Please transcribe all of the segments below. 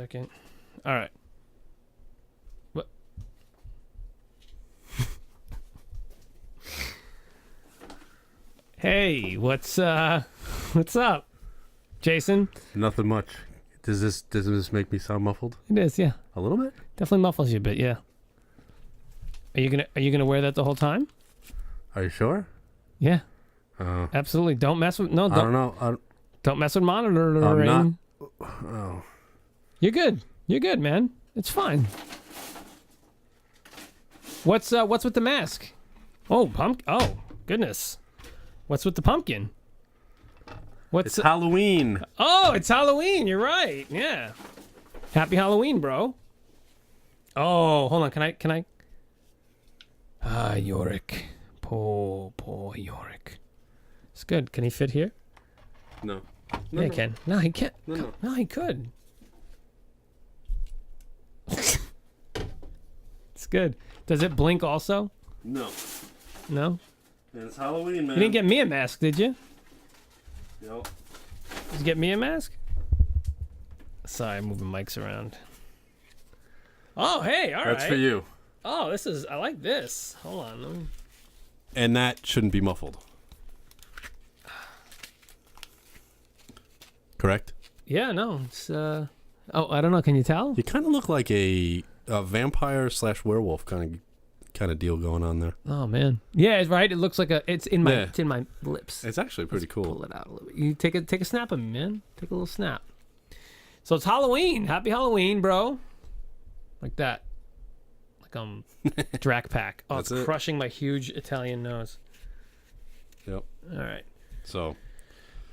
second. All right. What? Hey, what's up, Jason? Nothing much. Does this make me sound muffled? It is, yeah. A little bit? Definitely muffles you a bit, yeah. Are you gonna wear that the whole time? Are you sure? Yeah. Absolutely. Don't mess with I don't know. Don't mess with monitoring. I'm not. Oh. You're good. You're good, man. It's fine. What's with the mask? Oh, oh, goodness. What's with the pumpkin? It's Halloween. Oh, it's Halloween. You're right. Yeah. Happy Halloween, bro. Oh, hold on. Can I? Ah, Yorick. Poor Yorick. It's good. Can he fit here? No. Yeah, he can. No, he can't. No. No, he could. It's good. Does it blink also? No. No? And it's Halloween, man. You didn't get me a mask, did you? Yep. Did you get me a mask? Sorry, I'm moving mics around. Oh, hey, all right. That's for you. Oh, I like this. Hold on. Let me... And that shouldn't be muffled. Correct? Yeah, no, it's, oh, I don't know. Can you tell? You kind of look like a vampire/werewolf kind of deal going on there. Oh, man. Yeah, it's right. It looks like it's in my lips. It's actually pretty cool. Pull it out a little bit. You take a snap of me, man. Take a little snap. So it's Halloween. Happy Halloween, bro. Like that. Like Drac Pack. Oh, That's it's it. crushing my huge Italian nose. Yep. All right. So.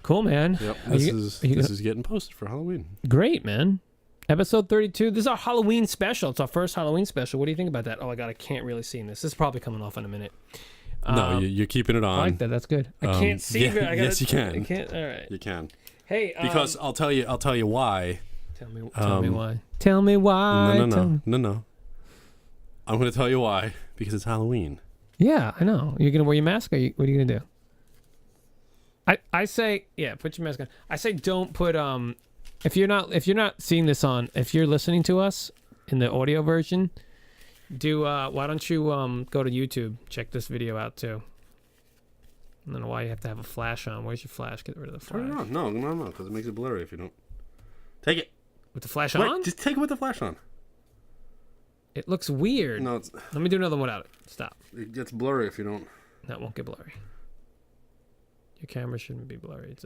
Cool, man. Yep. This is getting posted for Halloween. Great, man. Episode 32. This is our Halloween special. It's our first Halloween special. What do you think about that? Oh, my God, I can't really see this. This is probably coming off in a minute. No, you're keeping it on. I like that. That's good. I can't see. Yeah, yes, you can. I can't. All right. You can. Hey, because I'll tell you why. Tell me why. Tell me why. No. I'm going to tell you why. Because it's Halloween. Yeah, I know. You're going to wear your mask, or what are you going to do? I say, yeah, put your mask on. I say don't put if you're not seeing this if you're listening to us in the audio version, why don't you go to YouTube, check this video out too. I don't know why you have to have a flash on. Where's your flash? Get rid of the flash. Turn it on. No, because it makes it blurry if you don't. Take it. With the flash Wait, on? just take it with the flash on. It looks weird. No, let me do another one without it. Stop. It gets blurry if you don't. That won't get blurry. Your camera shouldn't be blurry. It's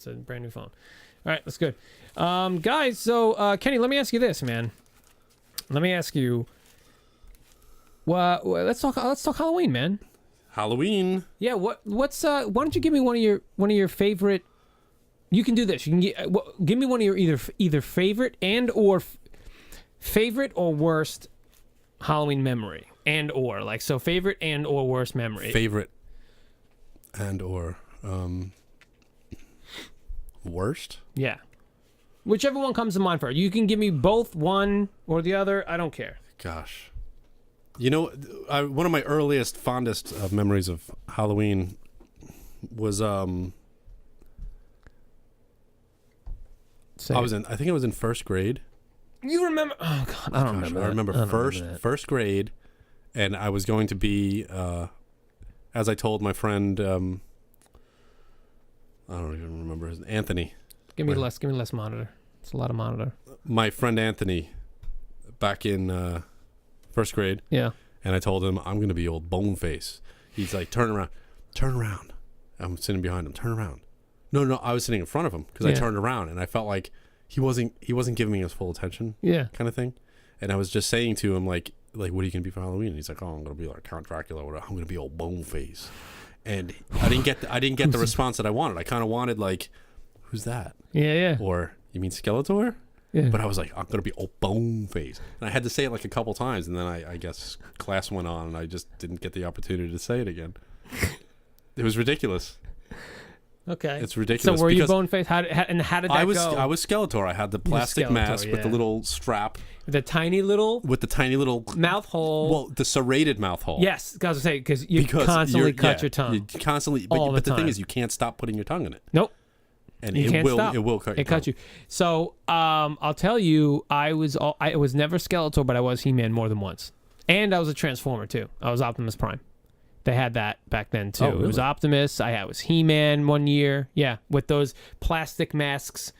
a brand new phone. All right, that's good. Guys, so Kenny, let me ask you this, man. Let me ask you. Well, let's talk Halloween, man. Halloween. Yeah. What's why don't you give me one of your favorite? You can do this. You can give me one of your either favorite and or favorite or worst Halloween memory and or like so favorite and or worst memory. Favorite and or. Worst? Yeah. Whichever one comes to mind first. You can give me both, one or the other. I don't care. Gosh. You know, one of my earliest, fondest memories of Halloween was I think I was in first grade. You remember? Oh God, I don't remember. I remember first grade, and I was going to be, as I told my friend. I don't even remember his Anthony. Give me less monitor. It's a lot of monitor. My friend Anthony, back in first grade. Yeah. And I told him I'm gonna be old Boneface. He's like, turn around. I'm sitting behind him. Turn around. No, I was sitting in front of him because I turned around and I felt like he wasn't giving me his full attention. Yeah. Kind of thing. And I was just saying to him like what are you gonna be for Halloween? And he's like, oh, I'm gonna be like Count Dracula. Or I'm gonna be old Boneface. And I didn't get the response that I wanted. I kind of wanted like, who's that? Yeah. Or you mean Skeletor? Yeah. But I was like, I'm gonna be old Boneface, and I had to say it like a couple times, and then I guess class went on, and I just didn't get the opportunity to say it again. It was ridiculous. Okay, it's ridiculous. So were you Boneface? How did that I go? I was Skeletor. I had the plastic mask with the little strap. The tiny little mouth hole. Well, the serrated mouth hole. Yes, I was saying because constantly cut your tongue. You constantly, but the thing is, you can't stop putting your tongue in it. Nope. and You it can't will stop. it will cut. It cut you. So I'll tell you, I was never Skeletor, but I was He-Man more than once, and I was a Transformer too. I was Optimus Prime. They had that back then too. Oh, really? It was Optimus. I was He-Man one year. Yeah, with those plastic masks.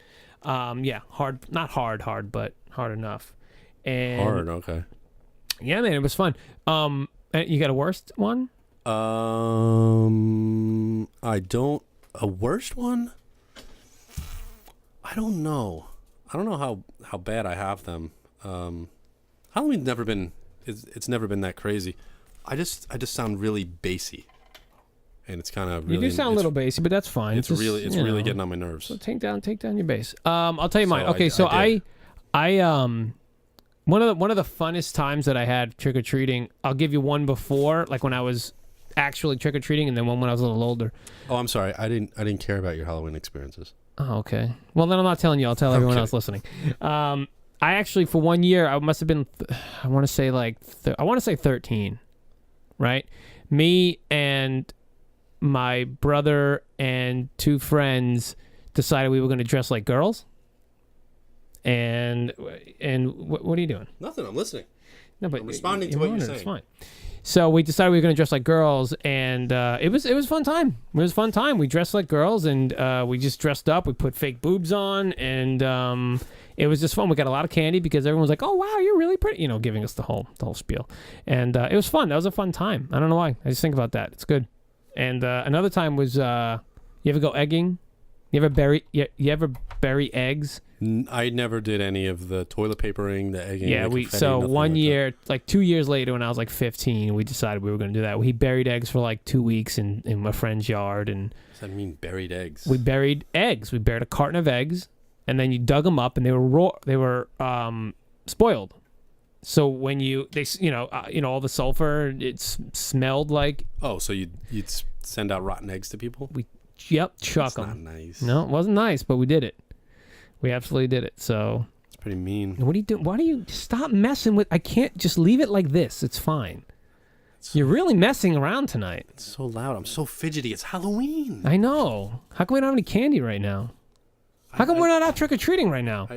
Hard, not hard, but hard enough. And Hard, okay. Yeah, man, it was fun. You got a worst one? I don't. A worst one? I don't know. I don't know how bad I have them. Halloween's never been. It's never been that crazy. I just sound really bassy, and it's kind of really. You do sound a little bassy, but that's fine. It's really getting on my nerves. So take down your bass. I'll tell you mine. Okay, I one of the funnest times that I had trick or treating. I'll give you one before, like when I was actually trick or treating, and then one when I was a little older. Oh, I'm sorry. I didn't care about your Halloween experiences. Oh, okay. Well, then I'm not telling you. I'll tell everyone else listening. I actually, for 1 year, I must have been, I want to say 13, right? Me and my brother and 2 friends decided we were going to dress like girls. And what are you doing? Nothing. I'm listening. No, but I'm responding to what you're saying. It's fine. So we decided we were going to dress like girls, and it was a fun time. It was a fun time. We dressed like girls, and we just dressed up. We put fake boobs on, and it was just fun. We got a lot of candy because everyone was like, "Oh wow, you're really pretty," giving us the whole spiel, and it was fun. That was a fun time. I don't know why. I just think about that. It's good. And another time was, you ever go egging? You ever bury eggs? I never did any of the toilet papering, the egging. Yeah, the 1 year, like 2 years later, when I was like 15, we decided we were going to do that. We buried eggs for like 2 weeks in my friend's yard, and What does that mean, buried eggs? we buried eggs. We buried a carton of eggs, and then you dug them up, and they were raw. They were spoiled. So when all the sulfur, it smelled like. Oh, so you'd send out rotten eggs to people? Chuck them. That's not nice. No, it wasn't nice, but we did it. We absolutely did it. So It's pretty mean. what are you doing? Why do you stop messing with? I can't just leave it like this. It's fine. You're really messing around tonight. It's so loud. I'm so fidgety. It's Halloween. I know. How come we don't have any candy right now? How come we're not out trick or treating right now?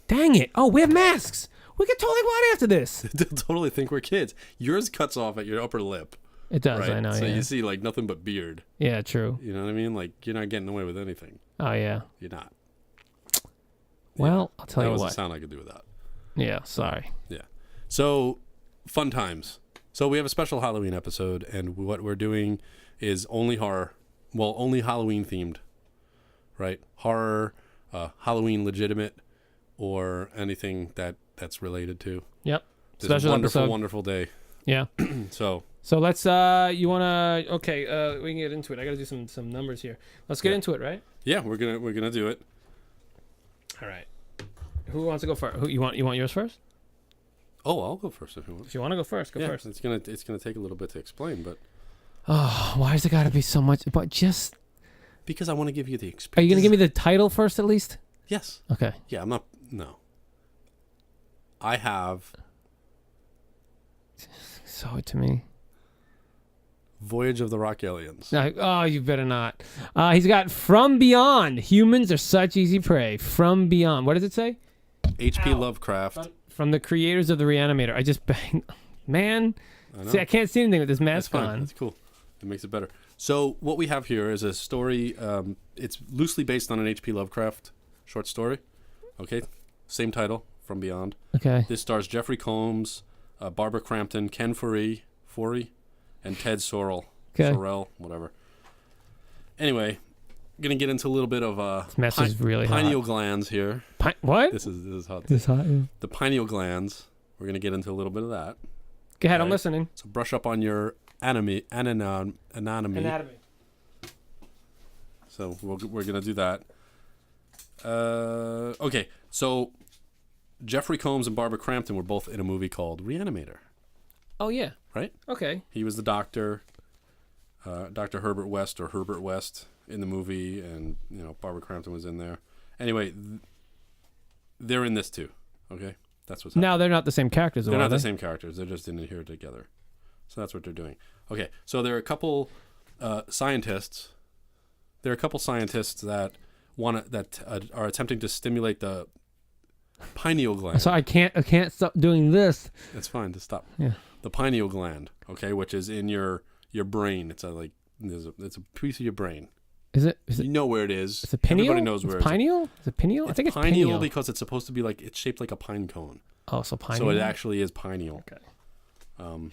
Dang it! Oh, we have masks. We could totally go out after this. They'll totally think we're kids. Yours cuts off at your upper lip. It does. Right? I know. So yeah. you see like nothing but beard. Yeah. True. You know what I mean? Like you're not getting away with anything. Oh yeah. You're not. Well, I'll tell you what. That what. was the sound I could do with that. Yeah. Sorry. Yeah. So fun times. So we have a special Halloween episode, and what we're doing is only horror. Well, only Halloween themed. Right? Horror, Halloween legitimate, or anything that's related to. Yep. This Special wonderful, episode. wonderful day. Yeah. So let's you wanna we can get into it. I gotta do some numbers here. Let's get into it, right? yeah, we're gonna do it. All right. Who wants to go first? You want yours first? Oh, I'll go first if you want. If you want to go first, go first. It's gonna take a little bit to explain, but Oh, why has it got to be so much? But just because I want to give you the experience. are you gonna give me the title first at least? Yes. Okay. Yeah, I'm not. No. I have Show it to me. Voyage of the Rock Aliens. No, oh, you better not. He's got From Beyond. Humans are such easy prey. From Beyond. What does it say? H.P. Lovecraft. From the creators of the Reanimator. I just banged. Man. I know. See, I can't see anything with this mask That's fine. on. That's cool. It makes it better. So what we have here is a story. It's loosely based on an H.P. Lovecraft short story. Okay, same title, From Beyond. Okay. This stars Jeffrey Combs, Barbara Crampton, Ken Foree, and Ted Sorrell. Okay. Sorrell, whatever. Anyway, gonna get into a little bit of This mess is really pineal hot. glands here. What? This is hot. This is hot, yeah. The pineal glands. We're gonna get into a little bit of that. Go ahead, I'm Okay. listening. So brush up on your anatomy. So we're gonna do that. Okay, so Jeffrey Combs and Barbara Crampton were both in a movie called Reanimator, Oh, yeah. right? Okay. He was the doctor, Dr. Herbert West in the movie, and Barbara Crampton was in there. Anyway, they're in this too. Okay, that's what's happening. Now they're not the same characters, though, They're are not they? the same characters. They're just in here together. So that's what they're doing. Okay, so there are a couple scientists. There are a couple scientists that are attempting to stimulate the pineal gland. So I can't stop doing this. It's fine to stop. Yeah. The pineal gland, okay, which is in your brain. It's it's a piece of your brain. Is it? You know where it is. Is it pineal? Everybody knows where it's pineal. Is it pineal? I think it's pineal because it's supposed to be it's shaped like a pine cone. Oh, so pineal. So it actually is pineal. Okay.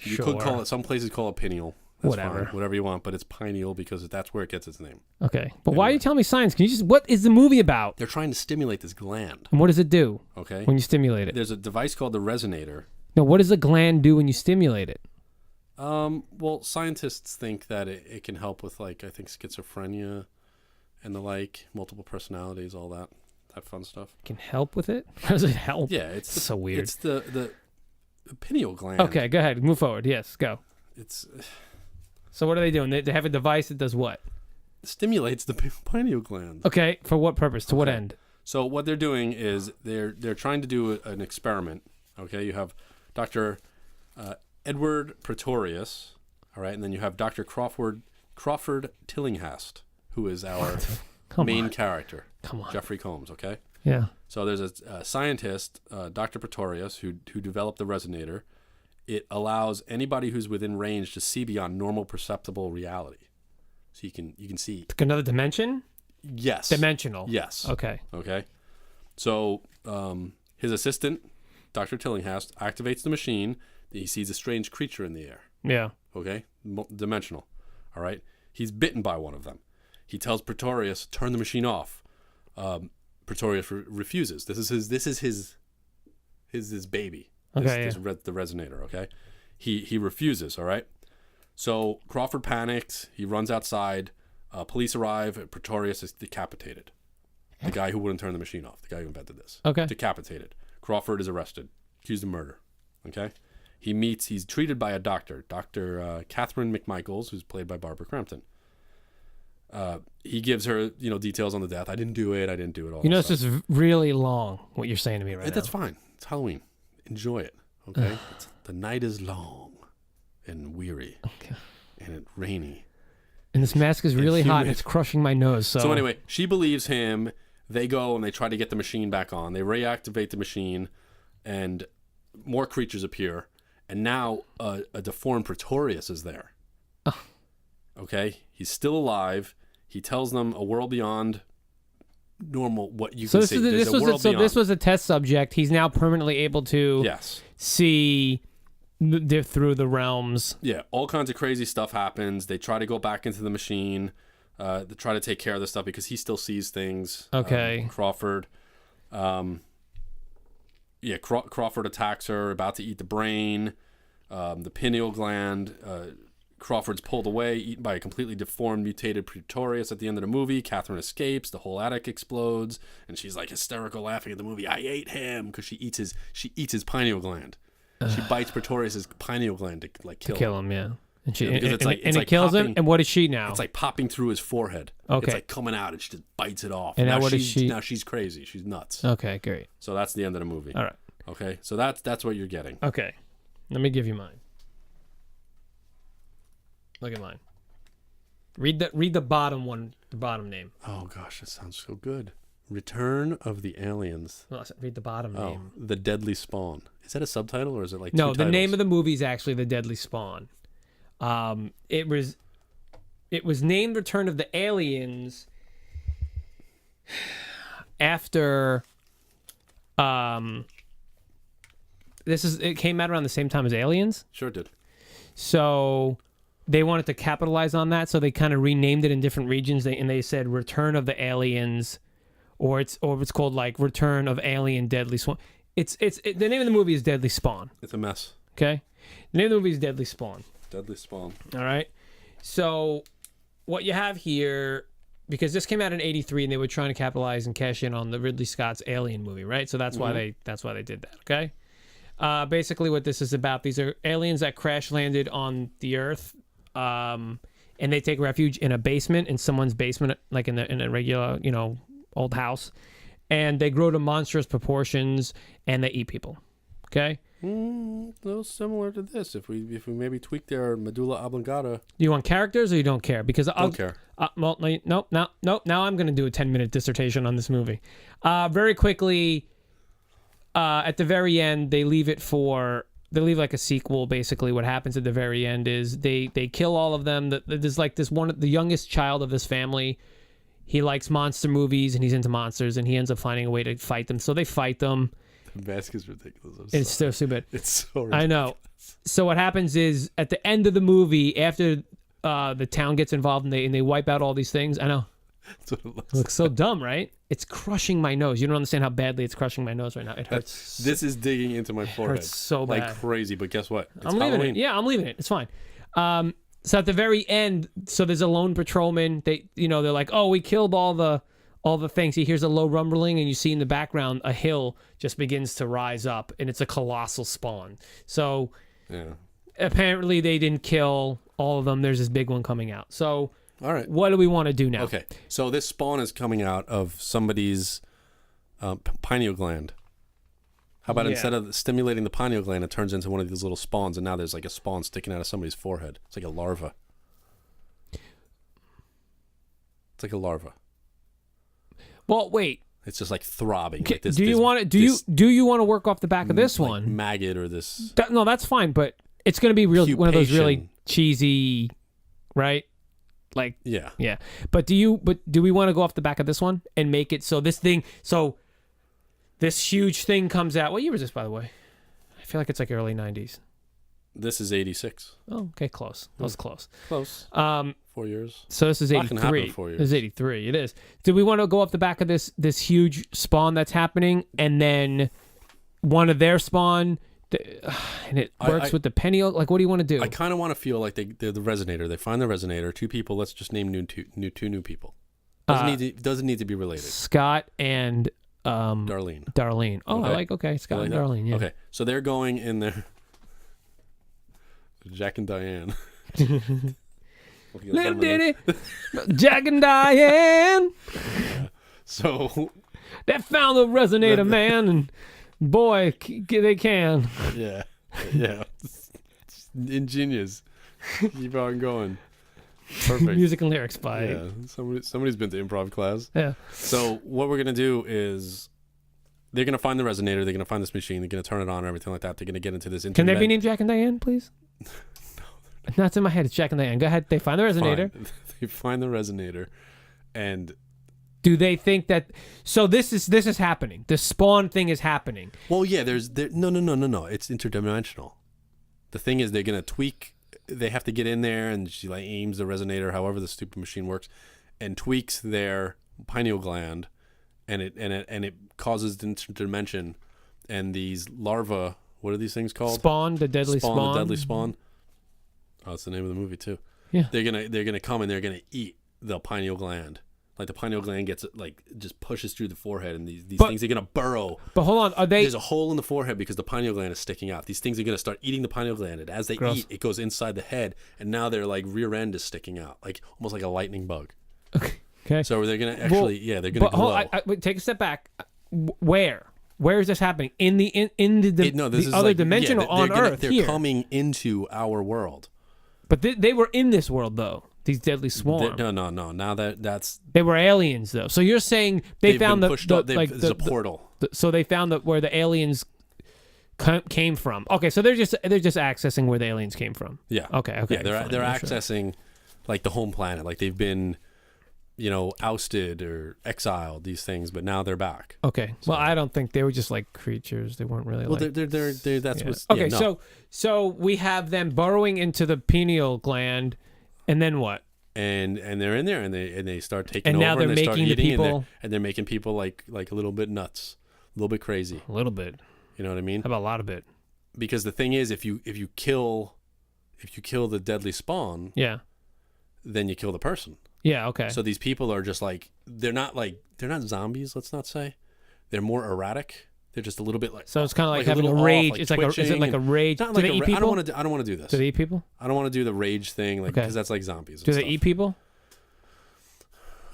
You could call it. Some places call it pineal. That's whatever. Fine, whatever you want, but it's pineal because that's where it gets its name. Okay, but why are you telling me science? Can you just? What is the movie about? They're trying to stimulate this gland. And what does it do? Okay. When you stimulate it. There's a device called the resonator. No, what does the gland do when you stimulate it? Well, scientists think that it can help with I think schizophrenia and the multiple personalities, all that fun stuff. It can help with it? How does it help? Yeah, it's so weird. It's the pineal gland. Okay, go ahead. Move forward. Yes, go. It's So what are they doing? They have a device that does what? Stimulates the pineal gland. Okay, for what purpose? To what end? So what they're doing is they're trying to do an experiment. Okay, you have Dr. Edward Pretorius, all right, and then you have Dr. Crawford Tillinghast, who is our main character. Come on. Jeffrey Combs, okay? Yeah. So there's a scientist, Dr. Pretorius, who developed the resonator. It allows anybody who's within range to see beyond normal perceptible reality. So you can see. Like another dimension? Yes. Dimensional. Yes. Okay. Okay. So his assistant, Dr. Tillinghast, activates the machine. He sees a strange creature in the air. Yeah. Okay. Dimensional. All right. He's bitten by one of them. He tells Pretorius, turn the machine off. Pretorius refuses. This is his baby. Okay. The resonator. Okay. He refuses. All right. So Crawford panics. He runs outside. Police arrive. Pretorius is decapitated. The guy who wouldn't turn the machine off. The guy who invented this. Okay. Decapitated. Crawford is arrested. Accused of murder. Okay. He's treated by a doctor. Dr. Catherine McMichaels, who's played by Barbara Crampton. He gives her, details on the death. I didn't do it. All it's just really long, what you're saying to me right now. That's fine. It's Halloween. Enjoy it. Okay. The night is long and weary. Okay. And it's rainy. And this mask is really hot and it's crushing my nose. So anyway, she believes him. They go and they try to get the machine back on. They reactivate the machine and more creatures appear. And now a deformed Pretorius is there. Oh. Okay? He's still alive. He tells them a world beyond normal, what you can see. This was a test subject. He's now permanently able to see through the realms. Yeah, all kinds of crazy stuff happens. They try to go back into the machine. They try to take care of this stuff because he still sees things. Okay. Crawford. Crawford attacks her, about to eat the brain, the pineal gland. Crawford's pulled away, eaten by a completely deformed, mutated Pretorius at the end of the movie. Catherine escapes. The whole attic explodes, and she's hysterical, laughing at the movie. I ate him because she eats his pineal gland. She bites Pretorius's pineal gland to kill him. Yeah. And it kills popping, him. And what is she now? It's popping through his forehead. Okay. It's coming out, and she just bites it off. And now now she's crazy. She's nuts. Okay, great. So that's the end of the movie. All right. Okay. So that's what you're getting. Okay. Let me give you mine. Look at mine. Read the bottom one, the bottom name. Oh gosh, that sounds so good. Return of the Aliens. Well, read the bottom name. The Deadly Spawn. Is that a subtitle or is it no? two The titles? name of the movie is actually The Deadly Spawn. It was named Return of the Aliens after it came out around the same time as Aliens. Sure did. So they wanted to capitalize on that, so they kind of renamed it in different regions. They said Return of the Aliens, or it's called Return of Alien Deadly Spawn. The name of the movie is Deadly Spawn. It's a mess. Okay, the name of the movie is Deadly Spawn. Deadly Spawn. All right. So what you have here, because this came out in '83, and they were trying to capitalize and cash in on the Ridley Scott's Alien movie, right? So that's why they did that. Okay. Basically, what this is about, these are aliens that crash landed on the Earth, and they take refuge in a basement, in someone's basement, like in a regular, old house, and they grow to monstrous proportions, and they eat people. Okay. A little similar to this. If we maybe tweak their medulla oblongata. Do you want characters or you don't care? Because I'll Don't care. Well, nope. Now I'm going to do a 10-minute dissertation on this movie. Very quickly, at the very end, they leave like a sequel. Basically, what happens at the very end is they kill all of them. There's like the youngest child of this family. He likes monster movies and he's into monsters, and he ends up finding a way to fight them. So they fight them. The mask is ridiculous. It's so stupid. It's so ridiculous. I know. So what happens is at the end of the movie, after the town gets involved and they wipe out all these things. I know. That's what it looks so dumb, right? It's crushing my nose. You don't understand how badly it's crushing my nose right now. It hurts. This is digging into my forehead. Hurts so bad. Like crazy, but guess what? It's I'm leaving Halloween. it. Yeah, I'm leaving it. It's fine. So at the very end, so there's a lone patrolman. They're like, oh, we killed all the things. He hears a low rumbling, and you see in the background a hill just begins to rise up, and it's a colossal spawn. So apparently they didn't kill all of them. There's this big one coming out. So all right, what do we want to do now? Okay, so this spawn is coming out of somebody's pineal gland. How about instead of stimulating the pineal gland, it turns into one of these little spawns, and now there's like a spawn sticking out of somebody's forehead. It's like a larva. It's like a larva. Well, wait. It's just like throbbing. Like do you want to work off the back of this one? Maggot or this? No, that's fine, but it's going to be real. Pupation. One of those really cheesy, right? Like yeah. But do we want to go off the back of this one and make it so this huge thing comes out? What year was this, by the way? I feel like it's like early 90s. This is 86. Oh, okay, close. That was close. Close. 4 years. So this is 83. 4 years. This is 83. It is. Do we want to go off the back of this huge spawn that's happening, and then one of their spawn, and it works with the Pineal? Like, what do you want to do? I kind of want to feel like they're the resonator. They find the resonator. 2 people. Let's just name two new people. Doesn't need to be related. Scott and Darlene. Oh, okay. Scott and Darlene. Yeah. Okay, so they're going in there. Jack and Diane. Little Diddy, Jack and Diane. Yeah. So they found the resonator, man, and boy, they can. Yeah. Ingenious. Keep on going. Perfect. Music and lyrics by somebody's been to improv class. Yeah. So what we're gonna do is they're gonna find the resonator. They're gonna find this machine. They're gonna turn it on and everything like that. They're gonna get into this. Can they be named Jack and Diane, please? No, it's in my head. It's Jack and Diane. Go ahead. They find the resonator. They find the resonator, and do they think that? So this is happening. The spawn thing is happening. Well, yeah. No. It's interdimensional. The thing is, they're gonna tweak. They have to get in there, and she like aims the resonator, however the stupid machine works, and tweaks their pineal gland, and it causes the interdimension, and these larvae. What are these things called? Spawn, the deadly spawn. The deadly spawn. Oh, it's the name of the movie too. Yeah. They're gonna come and they're gonna eat the pineal gland. Like the pineal gland gets like just pushes through the forehead, and these things are gonna burrow. But hold on, are they? There's a hole in the forehead because the pineal gland is sticking out. These things are gonna start eating the pineal gland, and as they eat, it goes inside the head, and now their like rear end is sticking out, like almost like a lightning bug. Okay. So they're gonna actually, they're gonna glow. Wait, take a step back. Where? Where is this happening? In the other dimension or on Earth? They're coming into our world. But they were in this world though. These deadly swarm. No. Now that's they were aliens though. So you're saying they've found there's a portal. So they found where the aliens came from. Okay, so they're just accessing where the aliens came from. Yeah. Okay. Yeah, they're accessing like the home planet. Like they've been, ousted or exiled, these things, but now they're back. Okay. So, well, I don't think they were just like creatures. They weren't really. Well, they're that's what's okay. So we have them burrowing into the pineal gland, and then what? And they're in there, and they start taking and over, now they're and they making start eating, the people, and they're making people like a little bit nuts, a little bit crazy, a little bit. You know what I mean? How about a lot of it? Because the thing is, if you kill the deadly spawn, then you kill the person. Yeah. Okay. So these people are just they're not zombies. Let's not say they're more erratic. They're just a little bit like. So it's kind of like having a rage. It's like is it like a rage? Not do like they eat people? I don't want to do this. Do they eat people? I don't want to do the rage thing, because that's like zombies. Do they eat people?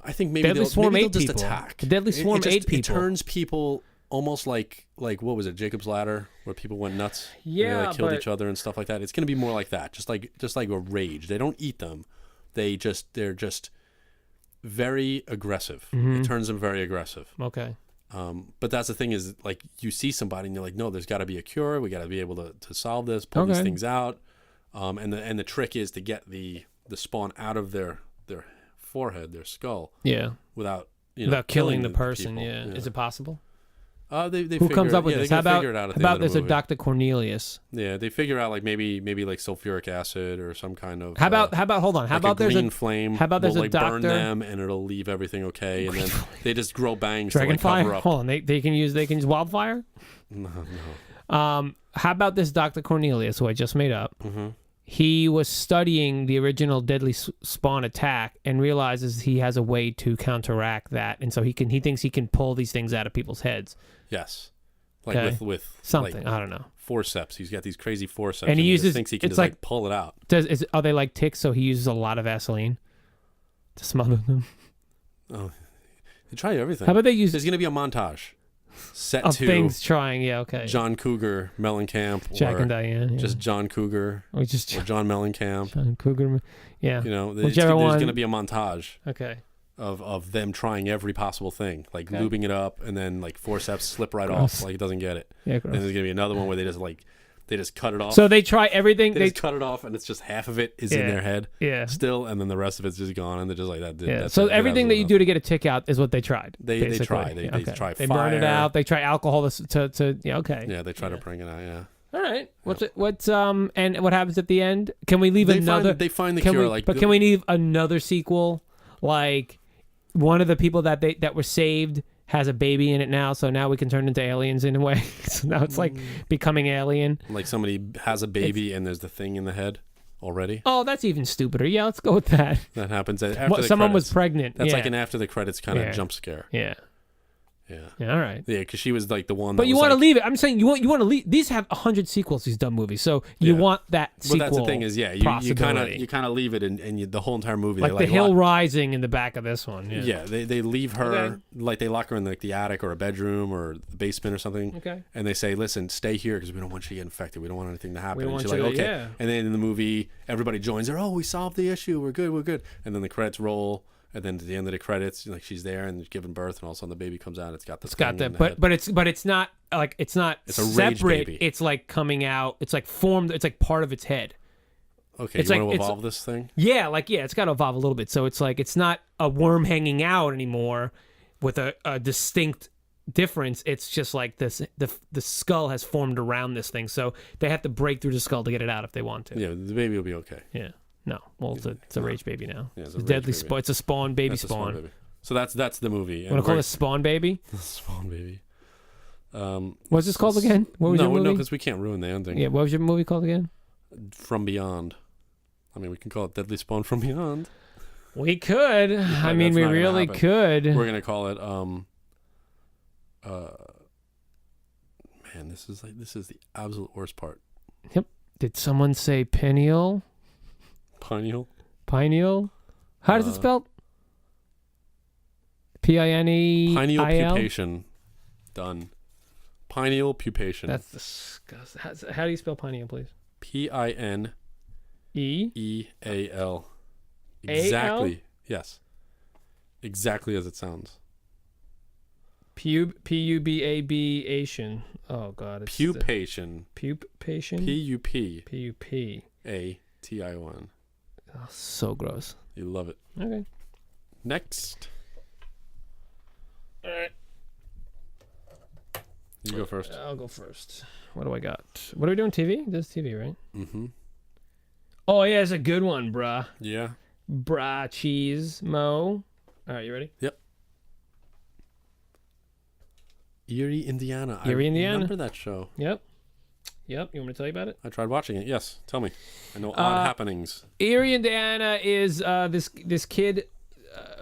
I think maybe Deadly Swarm they'll ate just people. attack. The Deadly Swarm ate people. It turns people almost like what was it, Jacob's Ladder, where people went nuts, Yeah, and they, like, killed but- each other and stuff like that. It's gonna be more like that, just like a rage. They don't eat them, they're just very aggressive. It turns them very aggressive. Okay. But that's the thing is, like, you see somebody and you're like, no, there's got to be a cure. We got to be able to solve this, pull these things out. And the trick is to get the spawn out of their forehead, their skull. Yeah. Without killing the person. people. Yeah. Is it possible? They Who comes up with this? How about figure it out at how the about end of there's the a Dr. Cornelius? Yeah, they figure out like maybe like sulfuric acid or some kind of. How about hold on? How like about a there's green a flame? how about there's will, a like, burn doctor- them and it'll leave everything okay, and then they just grow bangs to like dragonfly? cover up. Hold on, they can use wildfire. No. How about this Dr. Cornelius, who I just made up? Mm-hmm. He was studying the original deadly spawn attack and realizes he has a way to counteract that, and so he thinks he can pull these things out of people's heads. Yes. Like Okay. with Something, like, I don't know. forceps. He's got these crazy forceps, And he just uses- thinks he can it's just like pull it out. Are they like ticks? So he uses a lot of Vaseline to smother them. Oh, they try everything. How about they use There's gonna be a montage set of to things trying? Yeah, okay. John Cougar Mellencamp, Jack or and Diane. Yeah. just John Cougar or just or John Mellencamp. John Cougar. Yeah. You know, Whichever there's one. gonna be a montage Okay. of them trying every possible thing, like Okay. lubing it up, and then like forceps slip right Gross. off, like it doesn't get it. Yeah. And Gross. there's gonna be another one where they just cut it off. So they try everything. they They just cut it off, and it's just half of it is in Yeah. their head yeah. still, and then the rest of it's just gone, and they're just like that. Yeah. That's So it. Get everything out that of you the- do to get a tick out is what they tried. They basically. try. They Okay. try They burn it fire. out. They try alcohol to yeah. Okay. Yeah, they try to bring it out. Yeah. All right. What's and what happens at the end? Can we leave They another? they find the can cure. we, like, but can we leave another sequel? Like one of the people that were saved has a baby in it now, so now we can turn into aliens in a way. So now it's like becoming alien. like somebody has a baby and there's the thing in the head already? Oh, that's even stupider. Yeah, let's go with that. That happens after the Someone was credits. pregnant. That's yeah. like an after the credits kind of Yeah. jump scare. Yeah. Yeah. Yeah. All right. Yeah, because she was like the one. But that you was want to like, leave it. I'm saying you want to leave. These have 100 sequels. These dumb movies. So you Yeah. want that But sequel. that's the thing is, yeah, you kind possibility. of leave it, and you, the whole entire movie, like they the hill lock, rising in the back of this one. Yeah. yeah, they leave her Okay. like they lock her in like the attic or a bedroom or the basement or something. Okay. And they say, listen, stay here because we don't want you to get infected. We don't want anything to happen. We don't and she's want like, you to- okay. yeah. And then in the movie, everybody joins her. Oh, we solved the issue. We're good. And then the credits roll. And then at the end of the credits, like she's there and giving birth, and all of a sudden the baby comes out. It's got the It's got thing in that, the head. but it's not like it's not It's a rage separate. baby. It's like coming out. It's like formed. It's like part of its head. Okay, it's you like- want to it's- evolve this thing? Yeah, it's got to evolve a little bit. So it's like it's not a worm hanging out anymore with a distinct difference. It's just like this. The skull has formed around this thing, so they have to break through the skull to get it out if they want to. Yeah, the baby will be okay. Yeah. No. Well, it's a rage baby now. Yeah, it's it's a a deadly rage baby. spawn. It's a spawn baby That's a spawn. baby. So that's the movie. Want to call it Spawn Baby? Spawn Baby? What's this called again? What was no, your movie? no, because we can't ruin the ending. Yeah. What was your movie called again? From Beyond. I mean, we can call it Deadly Spawn from Beyond. We could. I mean, that's we not gonna really happen. could. We're gonna call it man, this is the absolute worst part. Did someone say Pineal? Pineal. Pineal? How does it spell? P-I-N-E-I-L? Pineal pupation. Done. Pineal pupation. That's disgusting. How do you spell pineal, please? Pineal. E? E-A-L. A-L? Exactly. Yes. Exactly as it sounds. P-U-B-A-B-ation. Oh, God. It's Pupation. Pupation? P-U-P. P-U-P. A-T-I-O-N. Oh, so gross. You love it. Okay. Next. All right. You go first. I'll go first. What do I got? What are we doing? TV? This is TV, right? Mm-hmm. Oh, yeah, it's a good one, bruh. Yeah. Bra cheese mo. All right, you ready? Yep. Eerie, Indiana. Eerie, I Indiana. remember that show. Yep. You want me to tell you about it? I tried watching it. Yes. Tell me. I know odd happenings. Eerie, Indiana is this kid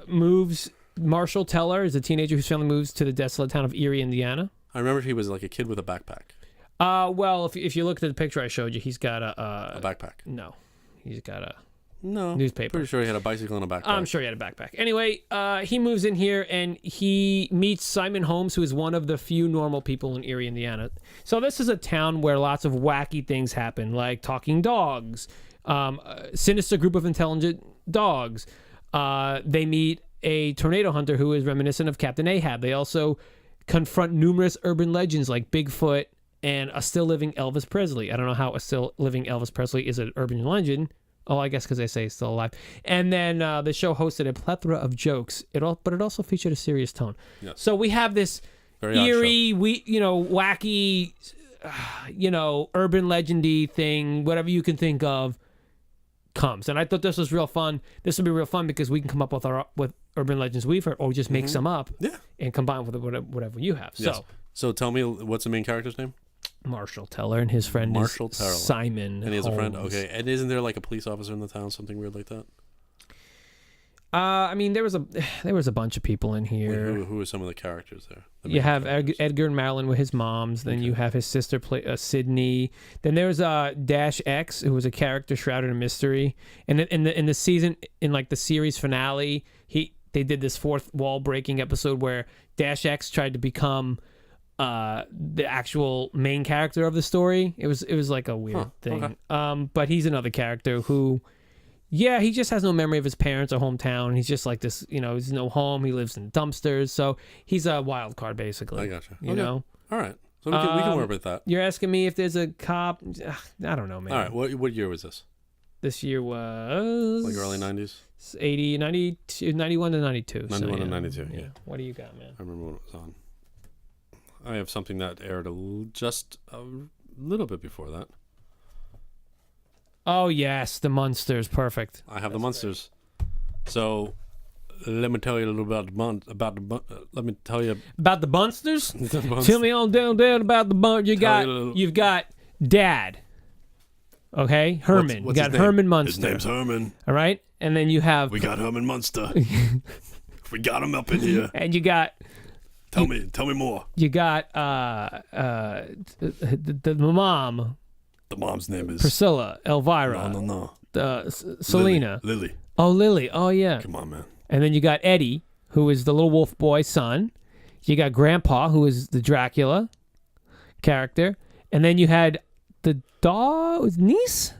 moves. Marshall Teller is a teenager whose family moves to the desolate town of Eerie, Indiana. I remember he was like a kid with a backpack. Well, if you look at the picture I showed you, he's got A backpack. no, he's got No. newspaper. Pretty sure he had a bicycle and a backpack. I'm sure he had a backpack. Anyway, he moves in here and he meets Simon Holmes, who is one of the few normal people in Eerie, Indiana. So this is a town where lots of wacky things happen, like talking dogs, a sinister group of intelligent dogs. They meet a tornado hunter who is reminiscent of Captain Ahab. They also confront numerous urban legends like Bigfoot and a still living Elvis Presley. I don't know how a still living Elvis Presley is an urban legend. Oh, I guess because they say he's still alive. And then the show hosted a plethora of jokes. But it also featured a serious tone. Yes. So we have this Very odd eerie, wacky, urban legendy thing, whatever you can think of, comes. And I thought this was real fun. This would be real fun because we can come up with urban legends we've heard, or just make some up, and combine with whatever you have. Yes. So tell me, what's the main character's name? Marshall Teller, and his friend Marshall is Teller. Simon. And he has a friend. Holmes. Okay. And isn't there like a police officer in the town, something weird like that? I mean, there was a bunch of people in here. Wait, who are some of the characters there? You have Edgar and Marilyn with his moms. Then you have his sister, Sydney. Then there's Dash X, who was a character shrouded in mystery. And in the season, in like the series finale, they did this fourth wall breaking episode where Dash X tried to become the actual main character of the story. It was like a weird thing. Okay. But he's another character who, he just has no memory of his parents or hometown. He's just like this, he's no home. He lives in dumpsters. So he's a wild card, basically. I gotcha. You know? All right. So we can work with that. You're asking me if there's a cop. I don't know, man. All right. What year was this? This year was... Like early 90s? 80, 92, 91 to 92. 91 to 92, yeah. What do you got, man? I remember when it was on. I have something that aired just a little bit before that. Oh, yes. The Munsters. Perfect. I have the Munsters. So, let me tell you a little about let me tell you about the Munsters. the Tell me on down about the bun. You've got Dad. Okay, Herman. What's you got his name? Herman Munster. His name's Herman. All right, and then you have. We got Herman Munster. We got him up in here. And you got. Tell me more. You got the mom. The mom's name is Priscilla, Elvira. No. Selena. Lily. Oh, Lily. Oh, yeah. Come on, man. And then you got Eddie, who is the little wolf boy's son. You got Grandpa, who is the Dracula character. And then you had the niece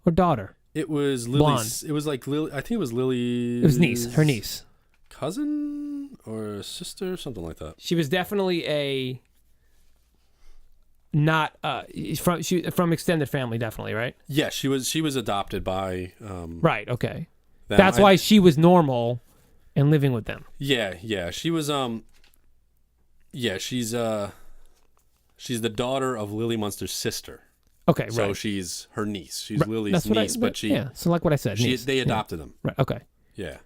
or daughter? It was Lily's. Blonde. It was like Lily. I think it was Lily. It was niece. Her niece. Cousin or sister, something like that. She was definitely from extended family, definitely, right? Yeah, she was adopted by. Right. Okay. Them. That's why she was normal and living with them. Yeah. She was she's the daughter of Lily Munster's sister. Okay, so right. she's her niece. She's Lily's niece, but she so like what I said, niece. They adopted them. Right. Okay. Yeah.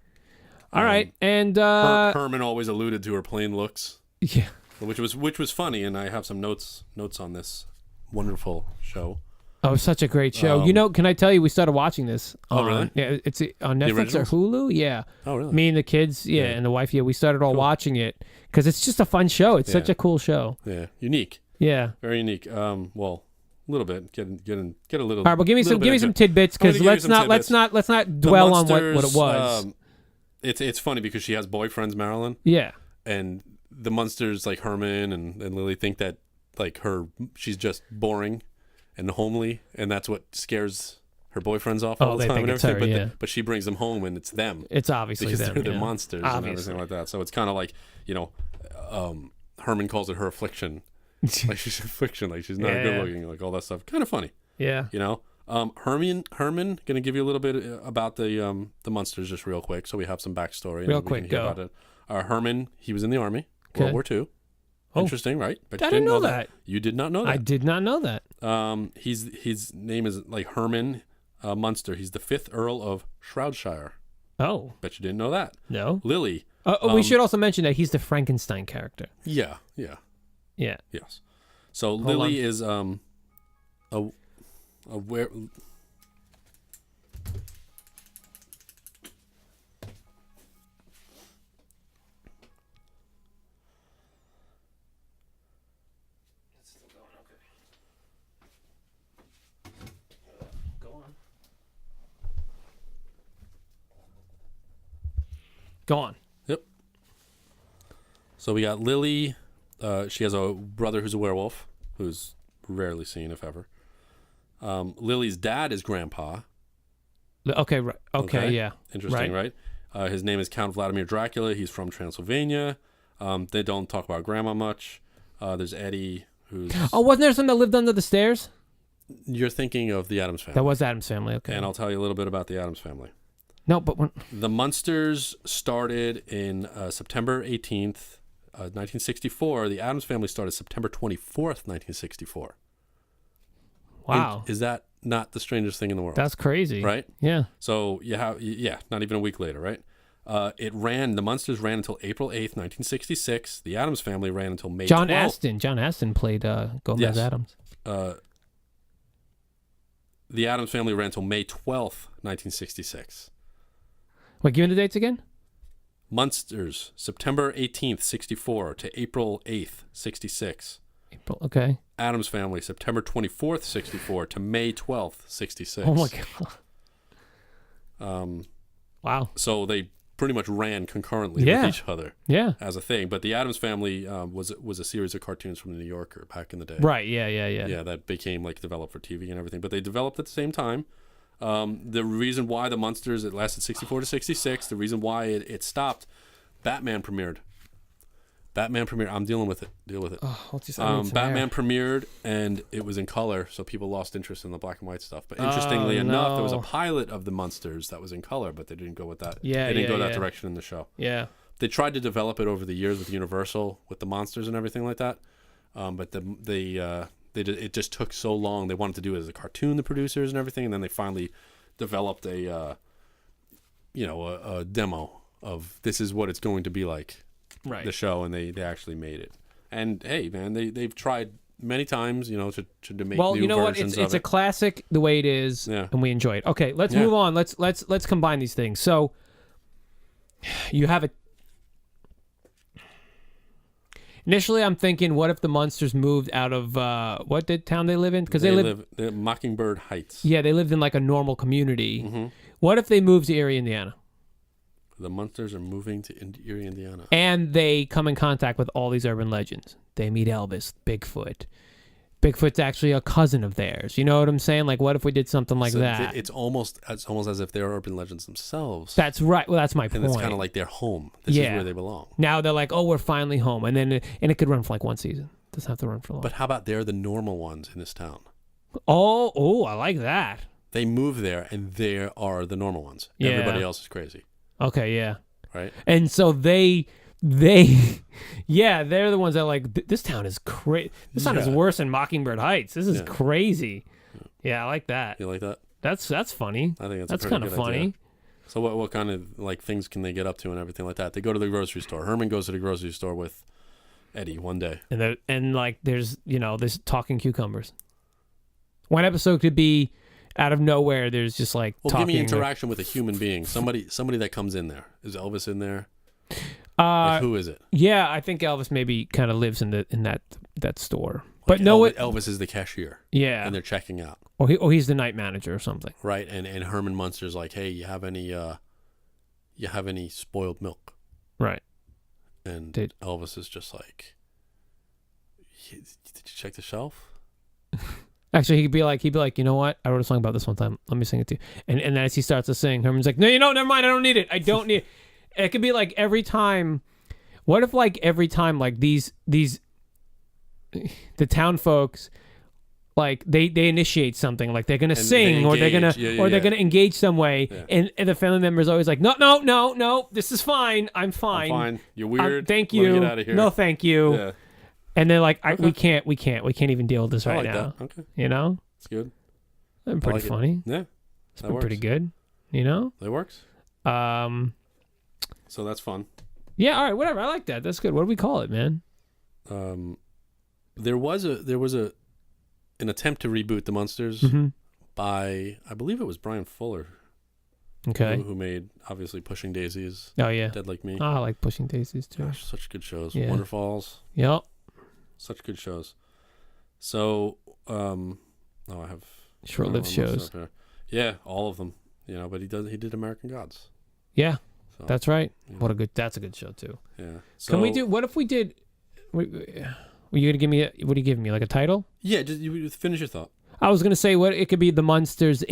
All right, and Herman always alluded to her plain looks. Yeah. Which was funny, and I have some notes on this wonderful show. Oh, such a great show. Can I tell you, we started watching this. Really? Yeah, it's on Netflix or Hulu. Yeah. Oh, really? Me and the kids, and the wife. Yeah, we started all watching it because it's just a fun show. It's such a cool show. Yeah, unique. Yeah, very unique. Well, a little bit. Get a little. All right, well, give me some tidbits because let's not dwell on what it was. It's funny because she has boyfriends, Marilyn. Yeah. And the Munsters, like Herman and Lily, think that like she's just boring and homely, and that's what scares her boyfriends off all the time and everything. Her, but she brings them home, and it's them. It's obviously because them, they're monsters and everything like that. So it's kind of like Herman calls it her affliction, like she's affliction, like she's not good looking, like all that stuff. Kind of funny. Yeah. Herman, gonna give you a little bit about the Munsters just real quick, so we have some backstory. Real quick, go. About it. Herman, he was in the army, World War II. Interesting, right? But I didn't know that. You did not know that. I did not know that. His name is like Herman Munster. He's the 5th Earl of Shroudshire. Oh, bet you didn't know that. No. Lily. We should also mention that he's the Frankenstein character. Yeah. Yes. So Lily is a where. Go on. Yep. So we got Lily. She has a brother who's a werewolf, who's rarely seen, if ever. Lily's dad is Grandpa. Okay, right. Okay, yeah. Interesting, right? His name is Count Vladimir Dracula. He's from Transylvania. They don't talk about Grandma much. There's Eddie, who's... Oh, wasn't there something that lived under the stairs? You're thinking of the Addams Family. That was Addams Family, okay. And I'll tell you a little bit about the Addams Family. No, but when... The Munsters started in September 18th, 1964. The Addams Family started September 24th, 1964. Wow. And is that not the strangest thing in the world? That's crazy. Right? Yeah. So you have, not even a week later, right? The Munsters ran until April 8th, 1966. The Addams Family ran until May 12th. John Astin played Gomez Yes. Addams. The Addams Family ran until May 12th, 1966. Wait, give me the dates again? Munsters, September 18th, 64 to April 8th, 66. April, okay. Addams Family, September 24th, 64 to May 12th, 66. Oh, my God. Wow. So they pretty much ran concurrently with each other as a thing. But the Addams Family was a series of cartoons from the New Yorker back in the day. Right, yeah. Yeah, that became developed for TV and everything. But they developed at the same time. The reason why the Munsters, it lasted 64 to 66, the reason why it stopped, Batman premiered. I'm dealing with it. Deal with it. Oh, what's this? Batman premiered, and it was in color, so people lost interest in the black and white stuff. But interestingly enough, there was a pilot of the Munsters that was in color, but they didn't go with that. Yeah, they didn't go that direction in the show. Yeah. They tried to develop it over the years with Universal, with the monsters and everything like that. But it just took so long. They wanted to do it as a cartoon, the producers and everything, and then they finally developed a demo of this is what it's going to be like. Right. The show, and they actually made it. And hey, man, they've tried many times, to make new versions of it. Well, you know what? It's a classic the way it is, and we enjoy it. Okay, let's move on. Let's combine these things. So you have it. Initially, I'm thinking, what if the Munsters moved out of what town they live in? Because they live Mockingbird Heights. Yeah, they lived in like a normal community. Mm-hmm. What if they moved to Eerie, Indiana? The Munsters are moving to Eerie, Indiana. And they come in contact with all these urban legends. They meet Elvis, Bigfoot. Bigfoot's actually a cousin of theirs. You know what I'm saying? Like, what if we did something like that? It's almost as if they're urban legends themselves. That's right. Well, that's my point. And it's kind of like their home. This is where they belong. Now they're like, oh, we're finally home. And then it could run for like one season. It doesn't have to run for long. But how about they're the normal ones in this town? Oh, I like that. They move there, and they are the normal ones. Yeah. Everybody else is crazy. Okay, yeah. Right? And so they're the ones that are like, this town is crazy. This town is worse than Mockingbird Heights. This is crazy. Yeah, I like that. You like that? That's funny. I think that's kind of funny. Idea. So what kind of things can they get up to and everything like that? They go to the grocery store. Herman goes to the grocery store with Eddie one day. And there's talking cucumbers. One episode could be out of nowhere, there's just like give me interaction with a human being. Somebody that comes in there. Is Elvis in there? Who is it? Yeah, I think Elvis maybe kind of lives in that store. But Elvis is the cashier. Yeah, and they're checking out. Or he's the night manager or something. Right, and Herman Munster's like, hey, you have any spoiled milk? Right. And Elvis is just like, did you check the shelf? Actually, he'd be like, you know what? I wrote a song about this one time. Let me sing it to you. And then as he starts to sing, Herman's like, no, never mind. I don't need it. I don't need it. It could be like every time. What if like every time like these the town folks like they initiate something, like they're gonna sing or they're gonna they're gonna engage some way, and the family member's always like, no, this is fine. I'm fine. You're weird. Thank you. Get out of here. No, thank you. Yeah. And they're like, we can't even deal with this right now. That. Okay. You know? It's good. That's pretty funny. Yeah. It's been pretty good. You know? That works. So that's fun. Yeah, all right, whatever. I like that. That's good. What do we call it, man? There was an attempt to reboot the Munsters by, I believe it was Brian Fuller. Okay. Who made, obviously, Pushing Daisies. Oh, yeah. Dead Like Me. Oh, I like Pushing Daisies, too. Gosh, such good shows. Yeah. Wonderfalls. Yep. Such good shows. So, I have short-lived shows. Yeah, all of them. But he did American Gods. Yeah. So, That's right. yeah. That's a good show too. Yeah. So, Can we do? What if we did? Were you gonna give me? What are you giving me? Like a title? Yeah. Just you finish your thought. I was gonna say what it could be. The Munsters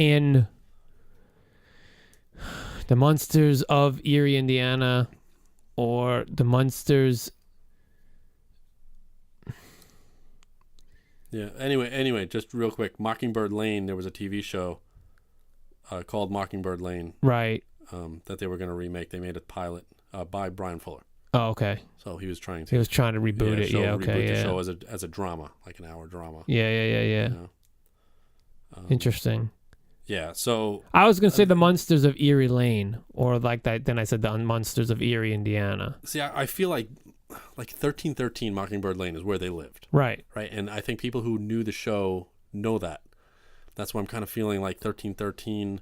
of Eerie, Indiana, or the Munsters. Yeah. Anyway, just real quick, Mockingbird Lane. There was a TV show called Mockingbird Lane. Right. That they were going to remake. They made a pilot by Brian Fuller. Oh, okay. So he was trying to. He was trying to reboot it. Yeah. Okay. Reboot Yeah. the show as a drama, like an hour drama. Yeah. You know? Interesting. Yeah. So I was gonna say the Munsters of Eerie Lane, or like that. Then I said the Munsters of Eerie, Indiana. see, I feel like 1313 Mockingbird Lane is where they lived, Right. right? And I think people who knew the show know that. That's why I'm kind of feeling like 1313.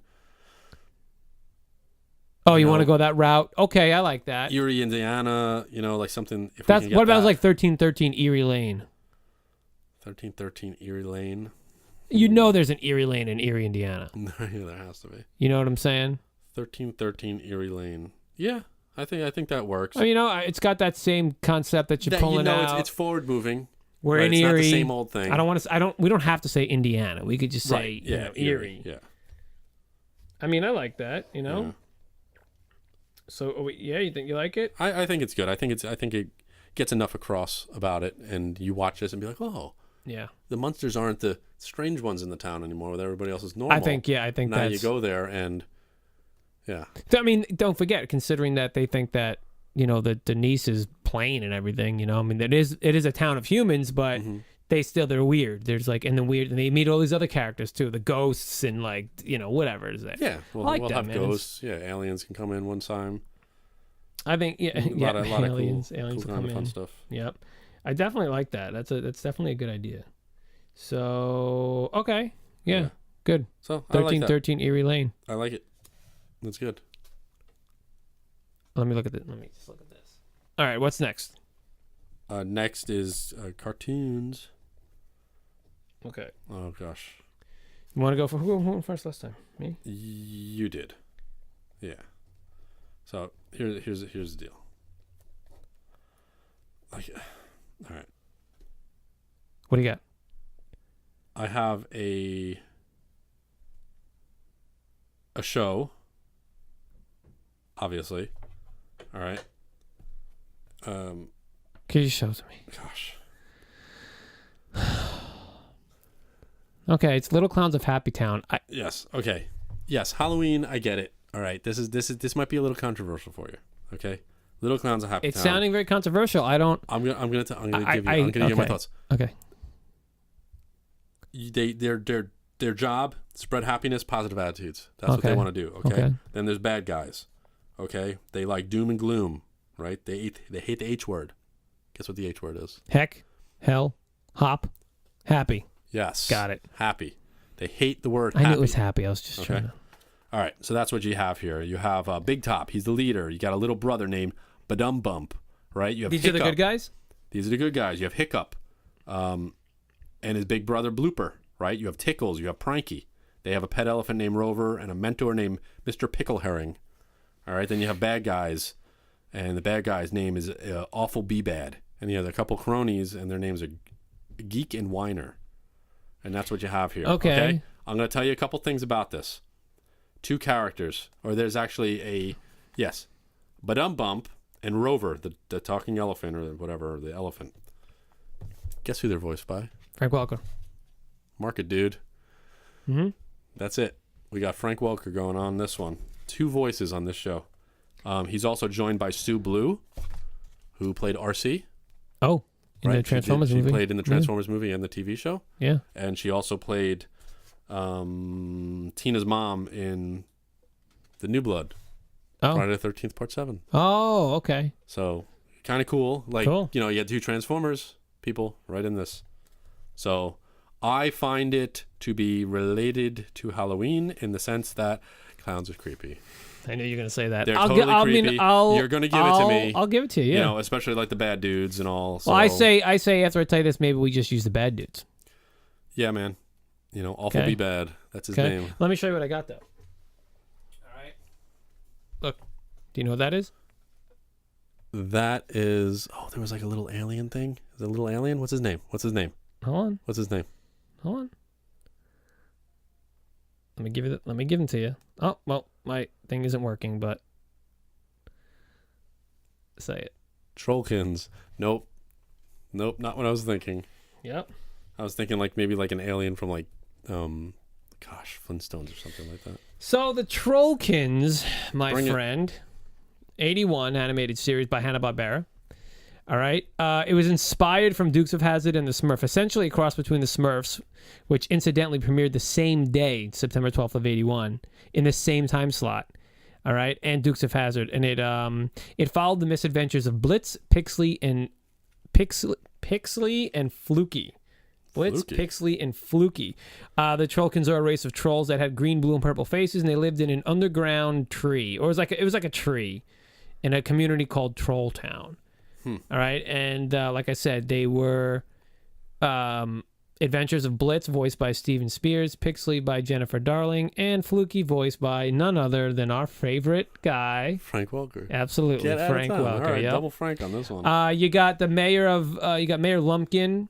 Oh, you want to go that route? Okay, I like that. Eerie, Indiana, like something. If That's we can get what about that. like 1313 Eerie Lane? 1313 Eerie Lane. You know, there's an Eerie Lane in Eerie, Indiana. Yeah, there has to be. You know what I'm saying? 1313 Eerie Lane. Yeah, I think that works. Oh, it's got that same concept that you're pulling out. It's forward moving. We're right? in It's Eerie. not the same old thing. I don't want to. We don't have to say Indiana. We could just say Right. Yeah, Eerie. Yeah. I mean, I like that. Yeah. So you think you like it? I think it's good. I think it gets enough across about it, and you watch this and be like, oh, Yeah. the Munsters aren't the strange ones in the town anymore, with everybody else is normal. I think now that's... you go there and yeah. I mean, don't forget, considering that they think that the niece is plain and everything. I mean, it is a town of humans, but they're weird. There's and they meet all these other characters too, the ghosts and whatever is that. Yeah, well, like we'll that, have man. ghosts. Yeah, aliens can come in one time. I think A lot of aliens cool will kind come of fun in. stuff. Yep, I definitely like that. That's definitely a good idea. So okay, yeah. Good. So I like that. 1313 Eerie Lane. I like it. That's good. Let me just look at this. All right, what's next? Next is cartoons. Okay. Oh gosh. You want to go for who went first last time? Me? You did. Yeah. So here's the deal. All right. What do you got? I have a show, obviously. All right. Could you show it to me? Gosh. Okay, it's Little Clowns of Happy Town. Yes. Okay. Yes. Halloween. I get it. All right. This might be a little controversial for you. Okay. Little Clowns of Happy It's Town. sounding very controversial. I don't. I'm gonna give you my thoughts. Okay. Their job, spread happiness, positive attitudes. That's what they want to do. Okay? Then there's bad guys. Okay. They like doom and gloom. Right. They hate the H word. Guess what the H word is? Heck, hell, hop, happy. Yes. Got it. Happy. They hate the word I happy. knew it was happy. I was just trying to. All right. So that's what you have here. You have Big Top. He's the leader. You got a little brother named Badum Bump. Right. You have These Hiccup. are the good guys? These are the good guys. You have Hiccup. And his big brother Blooper. Right. You have Tickles. You have Pranky. They have a pet elephant named Rover and a mentor named Mr. Pickle Herring. All right. Then you have bad guys. And the bad guy's name is Awful Be Bad. And you have a couple cronies, and their names are Geek and Whiner. And that's what you have here. Okay. I'm going to tell you a couple things about this. Two characters, or there's actually Badum Bump and Rover, the talking elephant or whatever, the elephant. Guess who they're voiced by? Frank Welker. Mark it, dude. Mm-hmm. That's it. We got Frank Welker going on this one. Two voices on this show. He's also joined by Sue Blue, who played RC. Oh, in the Transformers movie. She played in the Transformers movie and the TV show. Yeah. And she also played Tina's mom in The New Blood. Oh. Friday the 13th, Part 7. Oh, okay. So, kind of cool. Cool. You had two Transformers people right in this. So, I find it to be related to Halloween in the sense that clowns are creepy. I knew you were going to say that. They're totally creepy. You're going to give it to me. I'll give it to you, yeah. Especially like the bad dudes and all. So. Well, I say after I tell you this, maybe we just use the bad dudes. Yeah, man. Awful Be Bad. That's his name. Let me show you what I got, though. All right. Look. Do you know what that is? That is. Oh, there was like a little alien thing. Is it a little alien? What's his name? What's his name? Hold on. What's his name? Hold on. Let me give him to you. Oh, well, my thing isn't working, but say it. Trollkins. Nope, not what I was thinking. Yep. I was thinking like maybe like an alien from like, Flintstones or something like that. So the Trollkins, my Bring it. friend, 81 animated series by Hanna-Barbera. All right. It was inspired from Dukes of Hazzard and the Smurf, essentially a cross between the Smurfs, which incidentally premiered the same day, September 12th of 81, in the same time slot. All right, and Dukes of Hazzard, and it followed the misadventures of Blitz, Pixley, and Fluky. Blitz, Fluky. Pixley, and Fluky. The Trollkins are a race of trolls that had green, blue, and purple faces, and they lived in an underground tree, or it was like a tree, in a community called Trolltown. All right, and like I said, they were Adventures of Blitz, voiced by Steven Spears, Pixley by Jennifer Darling, and Fluky, voiced by none other than our favorite guy, Frank Welker. Absolutely, Get out Frank of town. Welker. All right, Yep. double Frank on this one. You got the mayor of Mayor Lumpkin,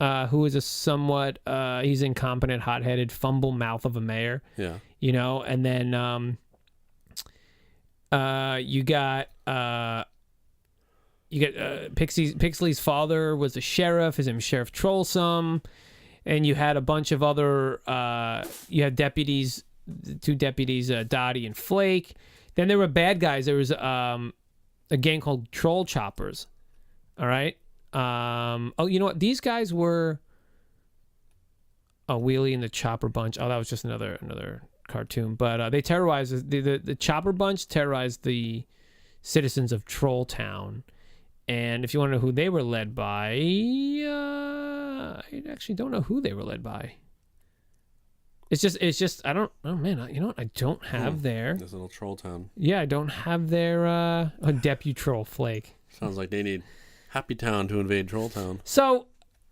who is a somewhat he's incompetent, hot-headed, fumble mouth of a mayor. Yeah. You know, and then you got Pixley's father was a sheriff. His name was Sheriff Trollsome, and you had a bunch of other. You had deputies, two deputies, Dottie and Flake. Then there were bad guys. There was a gang called Troll Choppers. All right. Oh, you know what? These guys were a Wheelie and the Chopper Bunch. Oh, that was just another cartoon. But they terrorized the Chopper Bunch. Terrorized the citizens of Trolltown. And if you want to know who they were led by, I actually don't know who they were led by. It's just I don't. Oh man, you know what? I don't have their. This little Trolltown. Yeah, I don't have their Deputy Troll Flake. Sounds like they need Happy Town to invade Trolltown. So,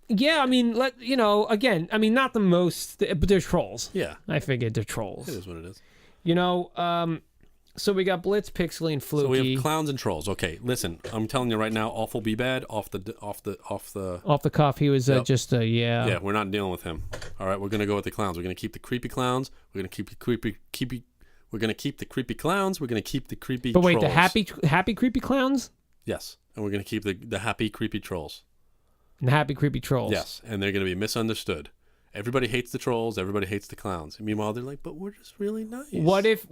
yeah, I mean, again, I mean, not the most, but they're trolls. Yeah, I figured they're trolls. it is what it is. You know, so we got Blitz, Pixley, and Fluky. So we have clowns and trolls. Okay, listen, I'm telling you right now, Awful Be Bad off the Off the cuff, he was just yeah. Yeah, we're not dealing with him. All right, we're gonna go with the clowns. We're gonna keep the creepy clowns. We're gonna keep the creepy. We're gonna keep the creepy clowns. We're gonna keep the creepy. But wait, trolls. the happy creepy clowns. Yes, and we're gonna keep the happy creepy trolls. And the happy creepy trolls. Yes, and they're gonna be misunderstood. Everybody hates the trolls. Everybody hates the clowns. And meanwhile, they're like, "But we're just really nice." What if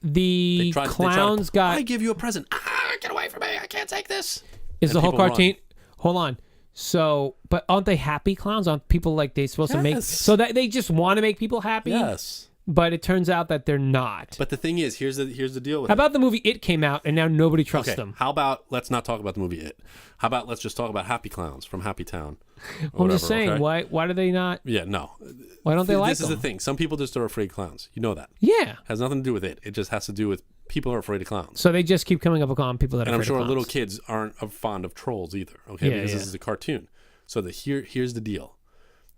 the clowns got? I give you a present. Get away from me! I can't take this. Is And the whole people cartoon? run. Hold on. So, but aren't they happy clowns? Aren't people like they supposed to make? Yes. So that they just want to make people happy? Yes. But it turns out that they're not. But the thing is, here's the deal with How it. about the movie It came out and now nobody trusts Okay, them? how about let's not talk about the movie It. How about let's just talk about Happy Clowns from Happy Town. I'm just saying, okay? why do they not? Yeah, no. Why don't they like This is them? the thing. Some people just are afraid of clowns. You know that. Yeah. Has nothing to do with it. It just has to do with people are afraid of clowns. So they just keep coming up upon people that are And I'm afraid sure of little clowns. kids aren't fond of trolls either. Okay, Yeah, because yeah. this is a cartoon. So here's the deal.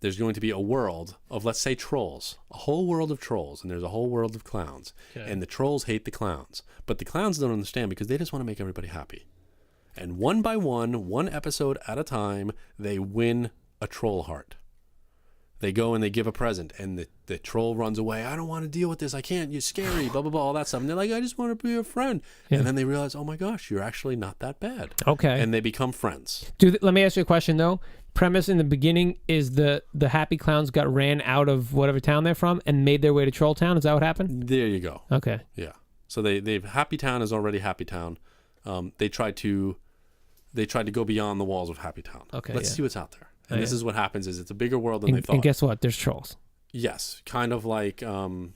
There's going to be a world of, let's say, trolls, a whole world of trolls, and there's a whole world of clowns. Okay. And the trolls hate the clowns. But the clowns don't understand because they just want to make everybody happy. And one by one episode at a time, they win a troll heart. They go and they give a present, and the troll runs away. I don't want to deal with this. I can't. You're scary, blah, blah, blah, all that stuff. And they're like, I just want to be a friend. Yeah. And then they realize, oh my gosh, you're actually not that bad. Okay. And they become friends. Let me ask you a question, though. Premise in the beginning is the happy clowns got ran out of whatever town they're from and made their way to Trolltown. Is that what happened? There you go. Okay. Yeah. So they've Happy Town is already Happy Town. They tried to go beyond the walls of Happy Town. Okay, Let's yeah. see what's out there. And Oh, this yeah. is what happens: is it's a bigger world than they And thought. guess what? There's trolls. Yes, kind of like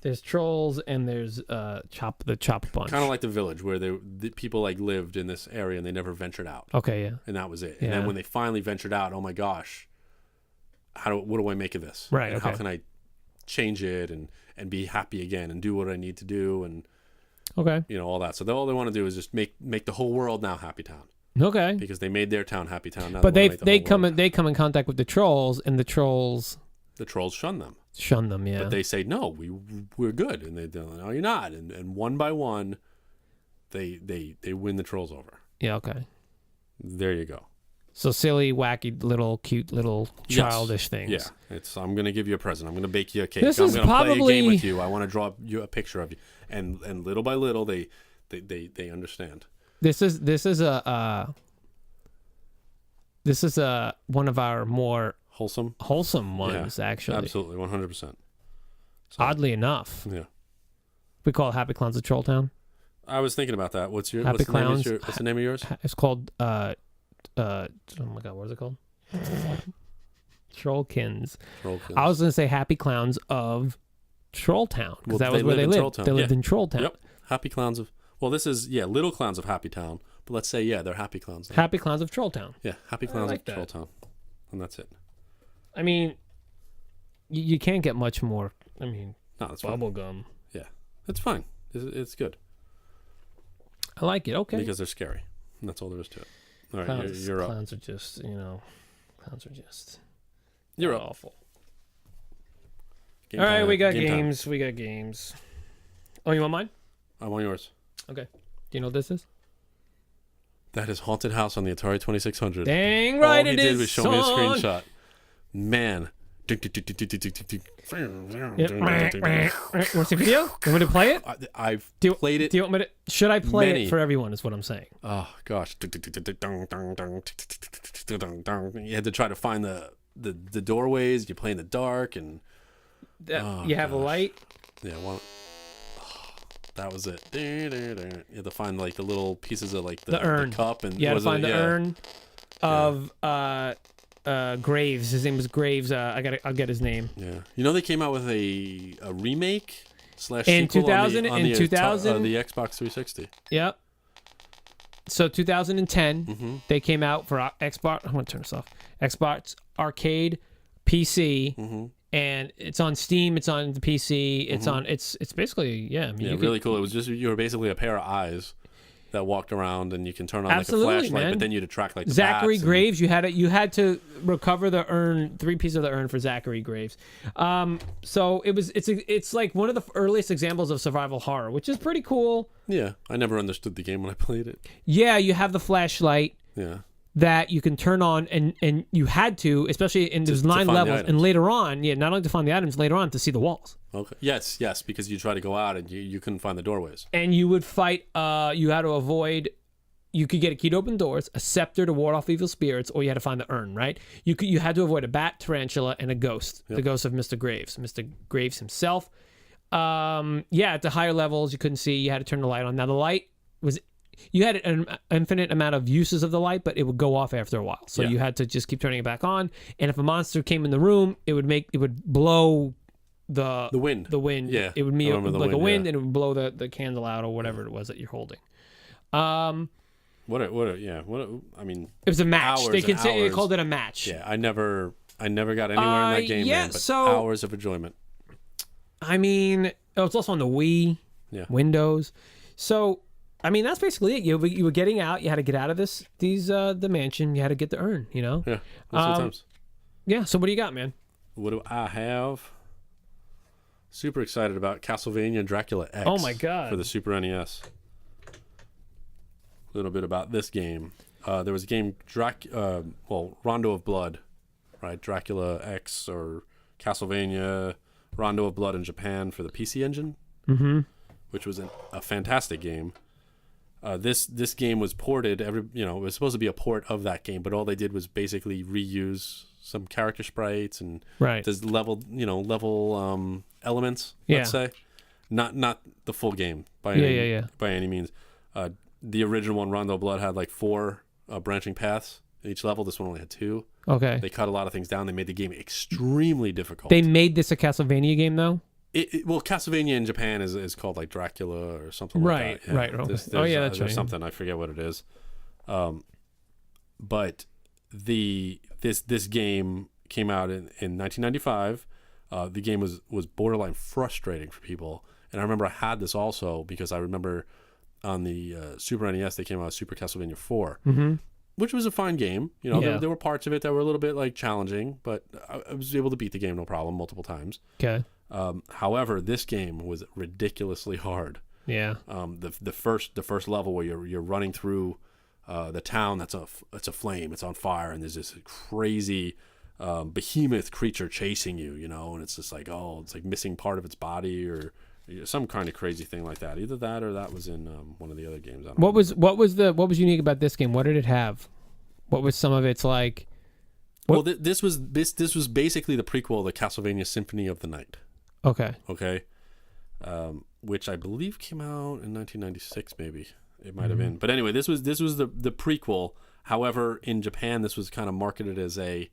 There's trolls and there's the Chop Bunch. kind of like the Village, where the people like lived in this area and they never ventured out, Okay, yeah. and that was it. Yeah. And then when they finally ventured out, oh my gosh, what do I make of this? Right, And how okay. can I change it and be happy again and do what I need to do and Okay. all that. So all they want to do is just make the whole world now Happy Town. Okay. Because they made their town Happy Town. Now But they wanna make the whole world. they come in contact with the trolls and the trolls The trolls shun them, shun them, yeah. but they say no, we're good, and they're like, no, you're not. And one by one, they win the trolls over. Yeah, okay. There you go. So silly, wacky, little, cute, little childish things. Yeah, I'm gonna give you a present. I'm gonna bake you a cake. This I'm is gonna play a probably- game with you. I want to draw you a picture of you, and little by little they understand. This is one of our more Wholesome ones, actually. Absolutely, 100%. Oddly enough, Yeah, we call it Happy Clowns of Trolltown. I was thinking about that. What's Happy the Clowns. what's the name of yours? It's called oh my god, what is it called? Trollkins. Trollkins. I was gonna say Happy Clowns of Trolltown, because Well, that was they where they live in lived. Trolltown. They lived Yeah. in Trolltown. Yep. Happy Clowns of. Well, this is Little Clowns of Happy Town. But let's say they're Happy Clowns. Now. Happy Clowns of Trolltown. Yeah, Happy Clowns like of that. Trolltown, and that's it. I mean, you can't get much more. I mean, No, that's fine. bubblegum. Yeah, it's fine. It's good I like it. Okay. because they're scary, and that's all there is to it. All right, Clowns, you're up. clowns are just, clowns are just You're up. awful. Game All right, time. we got Game time. games. We got games. Oh, you want mine? I want yours. Okay. Do you know what this is? That is Haunted House on the Atari 2600. Dang right All he it did is, was show me a son. screenshot. Man. Yep. Want to see a video? You want me to play it? I've Do you, played it. Do you want me to? Should I play many. it for everyone? Is what I'm saying. Oh gosh. You had to try to find the doorways. You play in the dark, and You have a gosh. light. yeah, that was it. You had to find like the little pieces of like The urn. cup, and You had to was it- find the yeah. urn of Graves. His name was Graves. I'll get his name. Yeah, they came out with a remake / In sequel 2000 on in the 2000 the Xbox 360. Yep. So 2010, Mm-hmm. they came out for Xbox. I'm gonna turn this off. Xbox Arcade, PC, Mm-hmm. and it's on Steam. It's on the PC. It's on. It's basically I mean, Yeah, you really cool. It was just you were basically a pair of eyes that walked around, and you can turn on Absolutely, like a flashlight, man. but then you'd attract like the Zachary bats and- Graves. You had to recover the urn, 3 pieces of the urn for Zachary Graves. So it's like one of the earliest examples of survival horror, which is pretty cool. Yeah, I never understood the game when I played it. Yeah, you have the flashlight Yeah, that you can turn on, and you had to, especially in there's to 9 find the levels, and items. later on, not only to find the items, later on to see the walls. okay. Yes, because you try to go out and you couldn't find the doorways. And you would fight. You had to avoid. You could get a key to open doors, a scepter to ward off evil spirits, or you had to find the urn. Right? You had to avoid a bat, tarantula, and a ghost. The ghost of Mr. Graves. Mr. Graves himself. At the higher levels, you couldn't see. You had to turn the light on. Now the light was. You had an infinite amount of uses of the light, but it would go off after a while. So Yeah. you had to just keep turning it back on. And if a monster came in the room, it would blow the wind. The wind. Yeah, It would I be remember the like a wind, wind, yeah. and it would blow the candle out or whatever it was that you're holding. I mean, It was a match. Hours They and hours. called it a match. yeah, I never got anywhere in that game, man. But so- hours of enjoyment. I mean, it's also on the Wii, Yeah. Windows. So, I mean, that's basically it. You were getting out. You had to get out of the mansion. You had to get the urn. Yeah, that's what times. Yeah. So what do you got, man? What do I have? Super excited about Castlevania Dracula X. Oh my God. For the Super NES. A little bit about this game. There was a game, Rondo of Blood, right? Dracula X or Castlevania Rondo of Blood in Japan for the PC Engine, which was a fantastic game. This game was ported. It was supposed to be a port of that game, but all they did was basically reuse some character sprites and Right. there's level elements. Let's say, not the full game by any means. The original one, Rondo of Blood, had like 4 branching paths in each level. This one only had 2. Okay. They cut a lot of things down. They made the game extremely difficult. They made this a Castlevania game, though. Castlevania in Japan is called like Dracula or something Right, like that. Yeah. right. There's, That's there's right. something, I forget what it is. But this game came out in 1995. The game was borderline frustrating for people. And I remember I had this also because I remember on the Super NES they came out with Super Castlevania 4. Which was a fine game. There were parts of it that were a little bit like challenging, but I was able to beat the game no problem multiple times. Okay. However, this game was ridiculously hard. Yeah. The first level where you're running through the town it's a flame, it's on fire, and there's this crazy behemoth creature chasing you, and it's just like, oh, it's like missing part of its body or some kind of crazy thing like that. Either that or that was in one of the other games. What was unique about this game? What did it have? What was some of its like? Well, this was basically the prequel of the Castlevania Symphony of the Night. Okay. Which I believe came out in 1996, maybe it might have been. But anyway, this was the prequel. However, in Japan, this was kind of marketed as a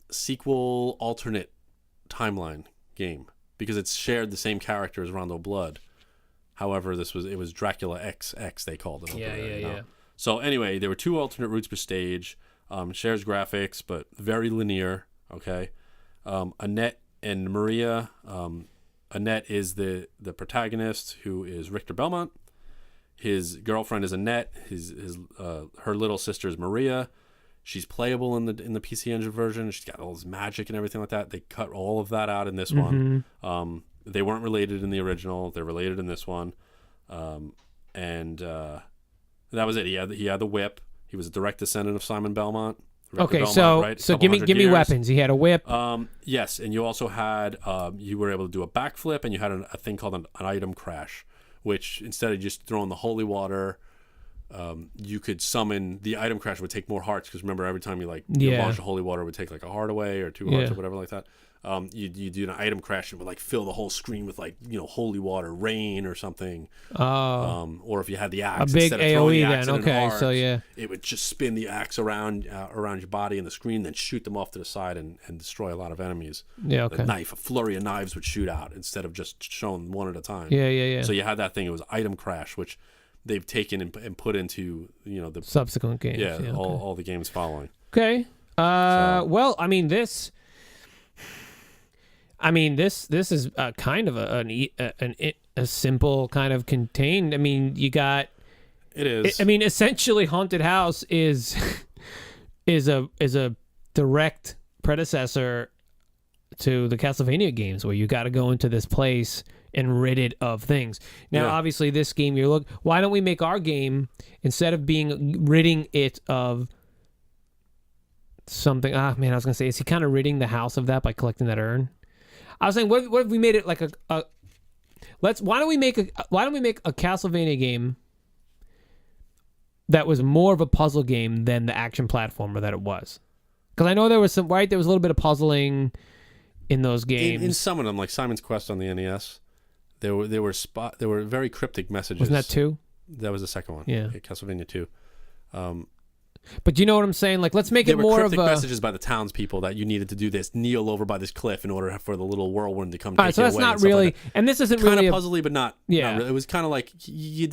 sequel alternate timeline game because it's shared the same character as Rondo Blood. However, it was Dracula XX, they called it. Yeah. So anyway, there were 2 alternate routes per stage. Shares graphics, but very linear. Okay. Annette and Maria. Annette is the protagonist, who is Richter Belmont. His girlfriend is Annette. Her little sister is Maria. She's playable in the PC Engine version. She's got all this magic and everything like that. They cut all of that out in this one. They weren't related in the original. They're related in this one. And that was it. He had the whip. He was a direct descendant of Simon Belmont. Okay, Belmont, so give me weapons. He had a whip. Yes, and you also had you were able to do a backflip, and you had a thing called an item crash, which instead of just throwing the holy water, you could summon the item crash. Would take more hearts because remember every time you launch a holy water, it would take like a heart away or 2 hearts or whatever like that. You do an item crash and would like fill the whole screen with holy water rain or something. Or if you had the axe, a big instead of throwing AOE the axe then. Okay, hearts, so yeah, it would just spin the axe around your body and the screen, then shoot them off to the side and destroy a lot of enemies. Yeah, okay. A flurry of knives would shoot out instead of just showing one at a time. Yeah. So you had that thing. It was item crash, which they've taken and put into the subsequent games. Yeah, okay. all the games following. Okay. Well, I mean this is kind of a simple kind of contained. I mean, you got. It is. Essentially, Haunted House is a direct predecessor to the Castlevania games, where you got to go into this place and rid it of things. Now, obviously, this game, why don't we make our game, instead of ridding it of something? I was gonna say, is he kind of ridding the house of that by collecting that urn? I was saying, what if we made it like why don't we make a Castlevania game that was more of a puzzle game than the action platformer that it was? Because I know there was there was a little bit of puzzling in those games. In some of them, like Simon's Quest on the NES, there were very cryptic messages. Wasn't that 2? That was the second one. Yeah, Castlevania 2. But you know what I'm saying? Like, let's make it more of a... There were cryptic messages by the townspeople that you needed to do this, kneel over by this cliff in order for the little whirlwind to come take you away. So that's not really... Like that. And this isn't kind really... Kind of puzzly, but not... Yeah. Not really. It was kind of like you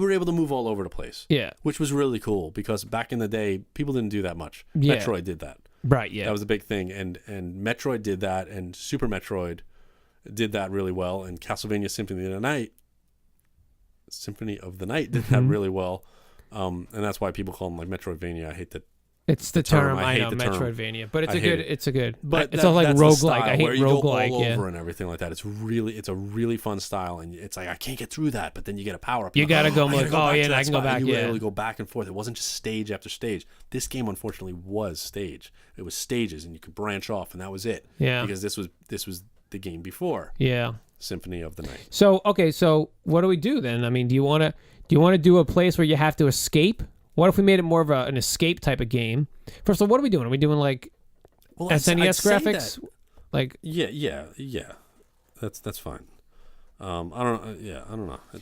were able to move all over the place. Yeah. Which was really cool because back in the day, people didn't do that much. Yeah. Metroid did that. Right, yeah. That was a big thing. And Metroid did that, and Super Metroid did that really well, and Castlevania Symphony of the Night did that really well. And that's why people call them like Metroidvania. I hate that. It's the term. I know, Metroidvania, but it's a good. But it's all like roguelike. I hate where you roguelike. Go all over and everything like that. It's a really fun style, and it's like I can't get through that. But then you get a power up. You gotta go like, I can go back. You were able to go back and forth. It wasn't just stage after stage. This game, unfortunately, was stage. It was stages, and you could branch off, and that was it. Yeah. Because this was the game before. Yeah. Symphony of the Night. So what do we do then? I mean, do you want to do a place where you have to escape? What if we made it more of an escape type of game? First of all, what are we doing? Are we doing like SNES graphics? Like yeah. That's fine. I don't know. It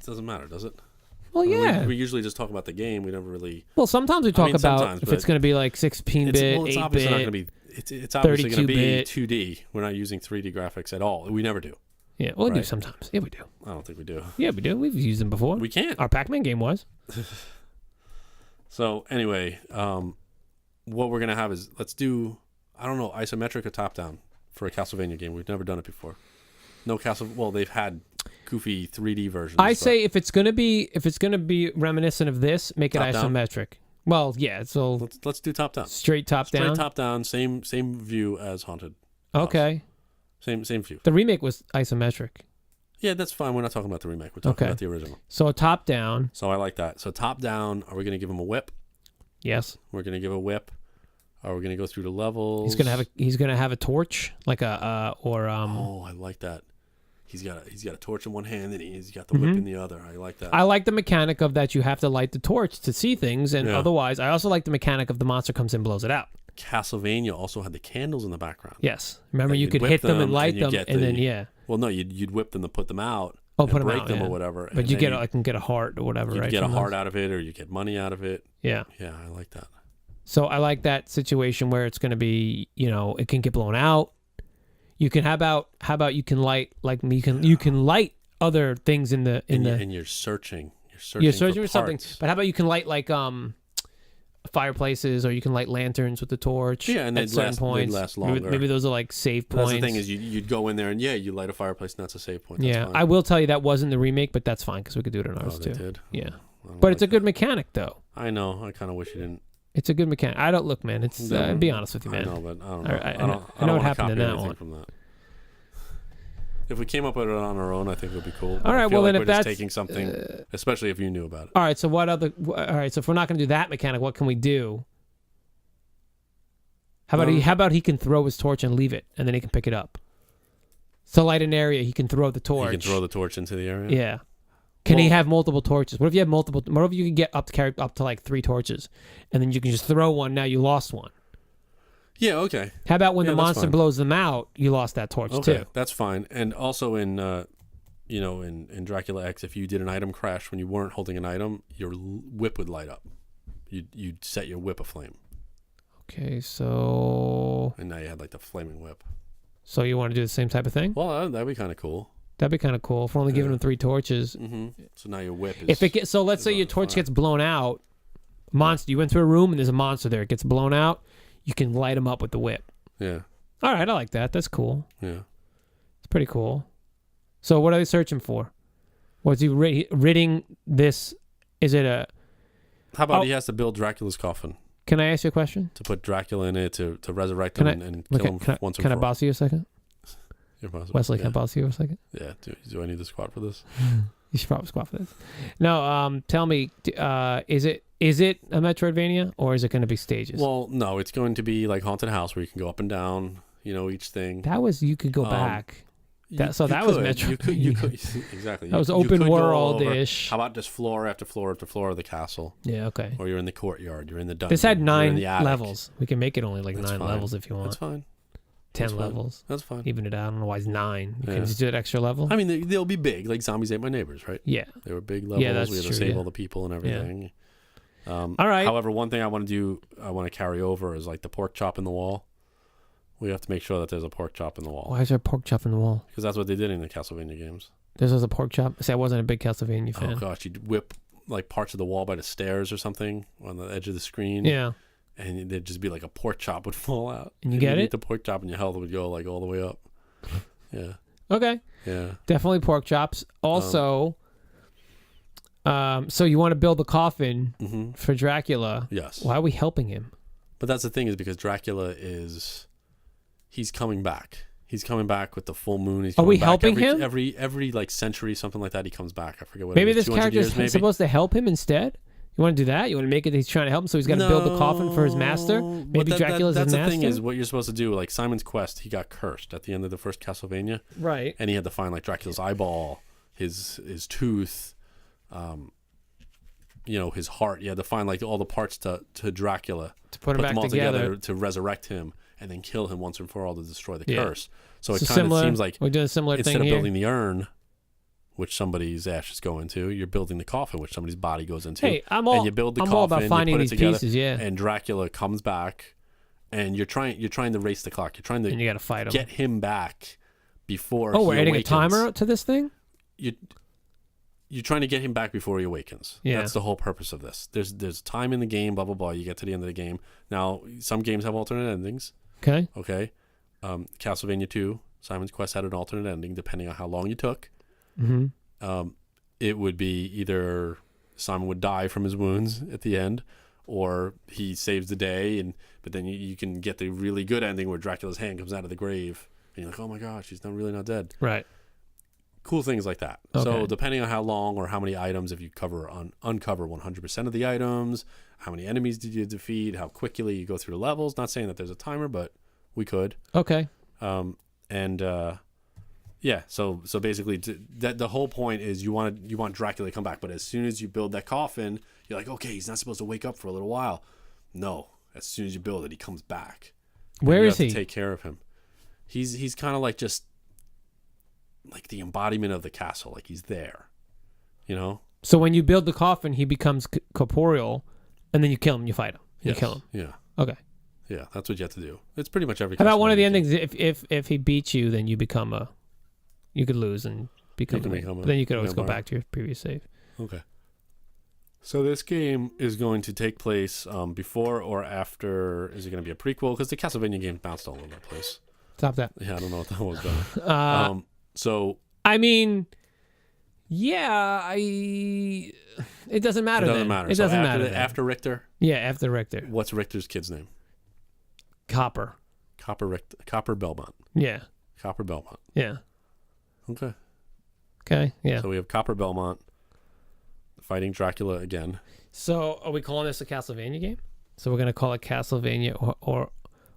doesn't matter, does it? Well, yeah. We usually just talk about the game. We never really. Well, sometimes we talk about if it's going to be like 16-bit, 8-bit. It's obviously not going to be. It's obviously going to be 2D. We're not using 3D graphics at all. We never do. Yeah, we'll do sometimes. Yeah, we do. I don't think we do. Yeah, we do. We've used them before. We can't. Our Pac-Man game was. So anyway, what we're gonna have is let's do isometric or top down for a Castlevania game. We've never done it before. No Well, they've had goofy 3D versions. I say if it's gonna be reminiscent of this, make it isometric. Down? Well, yeah. So let's do top down. Straight top down. Same view as Haunted. Okay. House. Same view. The remake was isometric. Yeah, that's fine. We're not talking about the remake. We're talking about the original. So a top down. So I like that. So top down, are we going to give him a whip? Yes. We're going to give a whip. Are we going to go through the levels? He's gonna have a torch, like Oh, I like that. He's got a torch in one hand and he's got the whip in the other. I like that. I like the mechanic of that you have to light the torch to see things, and otherwise, I also like the mechanic of the monster comes in and blows it out. Castlevania also had the candles in the background. Yes. Remember, you could hit them and light them, and then Well, no, you'd whip them to put them out. Oh, put them break out, them or whatever. But you can get a heart or whatever. You get a heart out of it, or you get money out of it. Yeah. Yeah, I like that. So I like that situation where it's going to be, it can get blown out. You can how about you can light you can light other things in the and you're searching for something. But how about you can light fireplaces, or you can light lanterns with the torch? Yeah, and at certain points. They'd last longer. Maybe those are like save points. That's the thing is you'd go in there and you light a fireplace and that's a save point. That's fine. I will tell you that wasn't the remake, but that's fine because we could do it in ours too. Did? Yeah, but it's a good mechanic though. I know. I kind of wish you didn't. It's a good mechanic. I don't look, man. It's be honest with you, man. I know, but I don't know. I know what happened in that one. From that. If we came up with it on our own, I think it would be cool. All right, well then, if that's taking something, especially if you knew about it. All right, so what other? All right, so if we're not going to do that mechanic, what can we do? How about he can throw his torch and leave it, and then he can pick it up. So light an area, he can throw the torch. He can throw the torch into the area. Yeah. Can he have multiple torches? What if you have multiple? What if you can get up to like 3 torches, and then you can just throw one? Now you lost one. Yeah. Okay. How about when the monster blows them out, you lost that torch too? That's fine. And also in in Dracula X, if you did an item crash when you weren't holding an item, your whip would light up. You'd set your whip aflame. Okay, so. And now you had like the flaming whip. So you want to do the same type of thing? Well, that'd be kind of cool. That'd be kind of cool if we're only giving them 3 torches. Mm-hmm. So now your whip is. If it gets let's say your torch gets blown out, monster. You went through a room and there's a monster there. It gets blown out. You can light them up with the whip. Yeah. All right, I like that. That's cool. Yeah. It's pretty cool. So what are they searching for? Was he ridding this? Is it a? How about he has to build Dracula's coffin? Can I ask you a question? To put Dracula in it to resurrect him and kill him once and for all. Can I boss you a second? Wesley, can I boss you a second? Yeah. Do I need to squat for this? You should probably squat for this. No. Tell me, is it a Metroidvania or is it going to be stages? Well, no. It's going to be like Haunted House where you can go up and down. Each thing. You could go back. That was Metroid. You could exactly. That was open world-ish. How about just floor after floor after floor of the castle? Yeah. Okay. Or you're in the courtyard. You're in the dungeon. This had 9 levels. We can make it only like 9 levels if you want. That's fine. 10 levels. That's fine. Even it out. I don't know why it's 9. You can just do an extra level. I mean, they'll be big, like Zombies Ate My Neighbors, right? Yeah. They were big levels. Yeah, that's we had true, to save all the people and everything. Yeah. All right. However, one thing I want to carry over is like the pork chop in the wall. We have to make sure that there's a pork chop in the wall. Why is there a pork chop in the wall? Because that's what they did in the Castlevania games. There's a pork chop? See, I wasn't a big Castlevania fan. Oh, gosh. You'd whip like parts of the wall by the stairs or something on the edge of the screen. Yeah. And there'd just be like a pork chop would fall out. And you get it? Eat the pork chop and your health would go like all the way up. Yeah. Okay. Yeah. Definitely pork chops. Also, so you want to build the coffin for Dracula. Yes. Why are we helping him? But that's the thing is because Dracula he's coming back. He's coming back with the full moon. Are we helping him? Every like century, something like that, he comes back. I forget what maybe it is, this character is supposed to help him instead? You want to do that? You want to make it he's trying to help him, so he's got to build the coffin for his master? Maybe Dracula's his master? That's the thing is what you're supposed to do. Like Simon's Quest, he got cursed at the end of the first Castlevania. Right. And he had to find like Dracula's eyeball, his tooth, his heart. You had to find like all the parts to Dracula. To put them all together. To resurrect him and then kill him once and for all to destroy the curse. So it kind of seems like we're doing a similar instead thing of here. building the urn, which somebody's ashes go into, you're building the coffin, which somebody's body goes into. Hey, and you build the coffin, all about finding these pieces, yeah. And Dracula comes back, and you're trying to race the clock. You're trying to and you got to fight him. Get him back before. We're adding a timer to this thing. You're trying to get him back before he awakens. Yeah. That's the whole purpose of this. There's time in the game, blah blah blah. You get to the end of the game. Now some games have alternate endings. Okay. Castlevania 2, Simon's Quest had an alternate ending depending on how long you took. Mm-hmm. It would be either Simon would die from his wounds at the end, or he saves the day, but then you can get the really good ending where Dracula's hand comes out of the grave, and you're like, oh my gosh, he's really not dead. Right. cool things like that. Okay. So depending on how long or how many items, if you uncover 100% of the items, how many enemies did you defeat, how quickly you go through the levels. Not saying that there's a timer, but we could. Okay. Yeah. So basically, that the whole point is you want Dracula to come back, but as soon as you build that coffin, you're like, okay, he's not supposed to wake up for a little while. No, as soon as you build it, he comes back. Where is he? You have to take care of him. He's kind of like just like the embodiment of the castle. Like he's there, you know. So when you build the coffin, he becomes corporeal, and then you kill him. You fight him. You kill him. Yeah. Okay. Yeah, that's what you have to do. It's pretty much every. How about one of the endings? If he beats you, then you become you could lose and become. Then you could always go back to your previous save. Okay. So this game is going to take place before or after. Is it going to be a prequel? Because the Castlevania games bounced all over the place. Stop that. Yeah, I don't know what that was done. So I mean, yeah, it doesn't matter. It doesn't matter. It doesn't matter. After Richter. Yeah, after Richter. What's Richter's kid's name? Copper Belmont. Yeah. Copper Belmont. Yeah. Okay. Yeah. So we have Copper Belmont fighting Dracula again. So are we calling this a Castlevania game? So we're gonna call it Castlevania or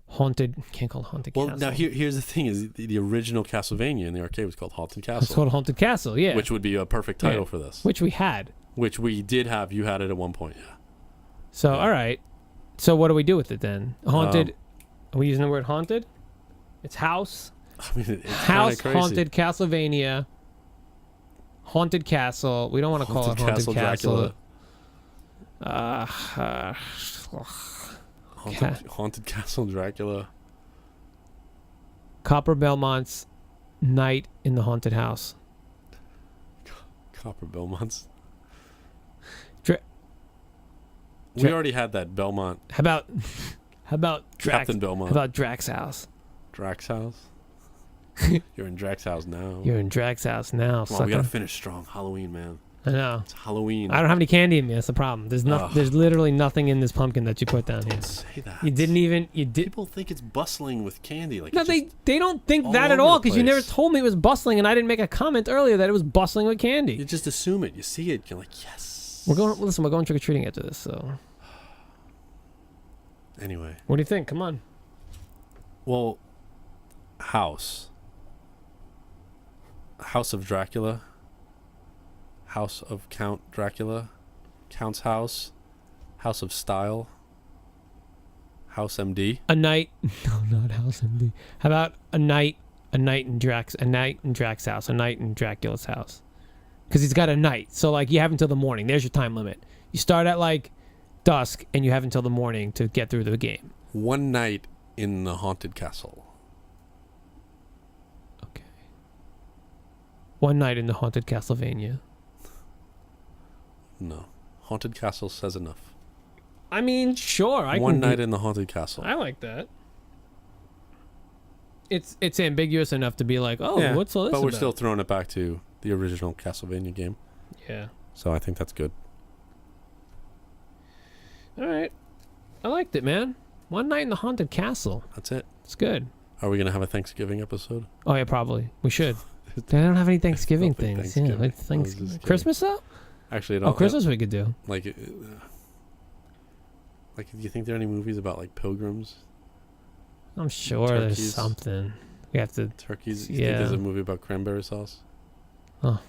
Haunted. Can't call it Haunted Castle. Well, now here's the thing: is the original Castlevania in the arcade was called Haunted Castle. It's called Haunted Castle. Yeah. Which would be a perfect title for this. Which we had. Which we did have. You had it at one point. Yeah. So all right. So what do we do with it then? Haunted. Are we using the word haunted? It's house. I mean, it's house crazy. Haunted Castlevania. Haunted Castle. We don't want to call it Haunted Castle. Haunted Castle Dracula. Copper Belmont's Night in the Haunted House. Copper Belmont's. We already had that Belmont. How about Captain Belmont? How about Drax's house? Drax's house? You're in Drax's house now. You're in Drax's house now. Come on, we gotta finish strong. Halloween, man. I know. It's Halloween. I don't have any candy in me. That's the problem. There's There's literally nothing in this pumpkin that you put down here. Don't say that. You didn't even. You did. People think it's bustling with candy. Like no, they don't think that at all because you never told me it was bustling, and I didn't make a comment earlier that it was bustling with candy. You just assume it. You see it. You're like, yes. We're going trick or treating after this. So. Anyway. What do you think? Come on. Well, House of Dracula. House of Count Dracula. Count's House. House of Style. House MD. A night. No, not House MD. How about a night in Drac's house. A night in Dracula's house. Because he's got a night. So, like, you have until the morning. There's your time limit. You start at, like, dusk, and you have until the morning to get through the game. One night in the haunted castle. Okay. One night in the haunted Castlevania. No. Haunted castle says enough. I mean, sure. One night in the haunted castle. I like that. It's ambiguous enough to be like, oh, yeah, what's all this but we're about? still throwing it back to the original Castlevania game. Yeah. So I think that's good. All right. I liked it, man. One night in the haunted castle. That's it. It's good. Are we going to have a Thanksgiving episode? Oh, yeah, probably. We should. They don't have any Thanksgiving things. Thanksgiving. Yeah, like Thanksgiving. Christmas, though? Actually, Christmas we could do. Like, do you think there are any movies about, like, pilgrims? I'm sure there's something. We have to... Turkeys? You think there's a movie about cranberry sauce? Oh.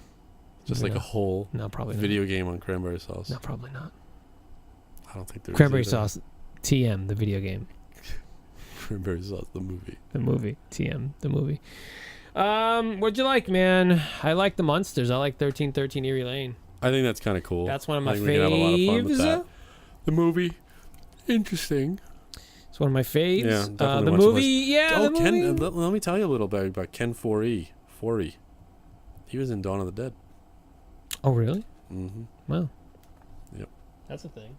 Just like a whole probably video game on cranberry sauce? No, probably not. I don't think there's Cranberry sauce, TM, the video game. Cranberry sauce, the movie. The movie, TM, the movie. What'd you like, man? I like the Munsters. I like 1313 Eerie Lane. I think that's kind of cool. That's one of my faves. We can have a lot of fun with that. The movie, interesting. It's one of my faves. Yeah, the movie, the movie. Ken, let me tell you a little bit about Ken Foree. He was in Dawn of the Dead. Oh, really? Mm-hmm. Wow. Yep. That's a thing.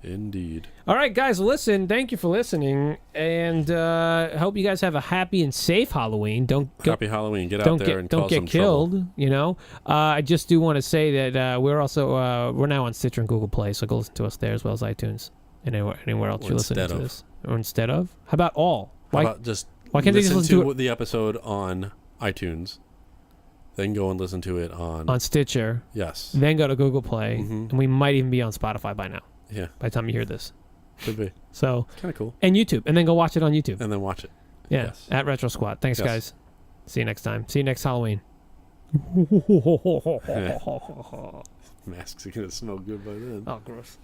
Indeed. All right, guys, listen. Thank you for listening, and I hope you guys have a happy and safe Halloween. Happy Halloween. Get out there and don't cause get some killed. trouble. You know. I just do want to say that we're also we're now on Stitcher and Google Play, so go listen to us there as well as iTunes and anywhere else you're listening to this. Or instead of? How about all? How about just why can't they just listen to the episode on iTunes? Then go and listen to it on Stitcher. Yes. Then go to Google Play, Mhm. and we might even be on Spotify by now. Yeah. By the time you hear this, Could be. so Kind of cool. and YouTube, and then go watch it on YouTube. And then watch it. Yeah, Yes. at RetroSquat. Thanks, Yes. guys. See you next time. See you next Halloween. Masks are gonna smell good by then. Oh, gross.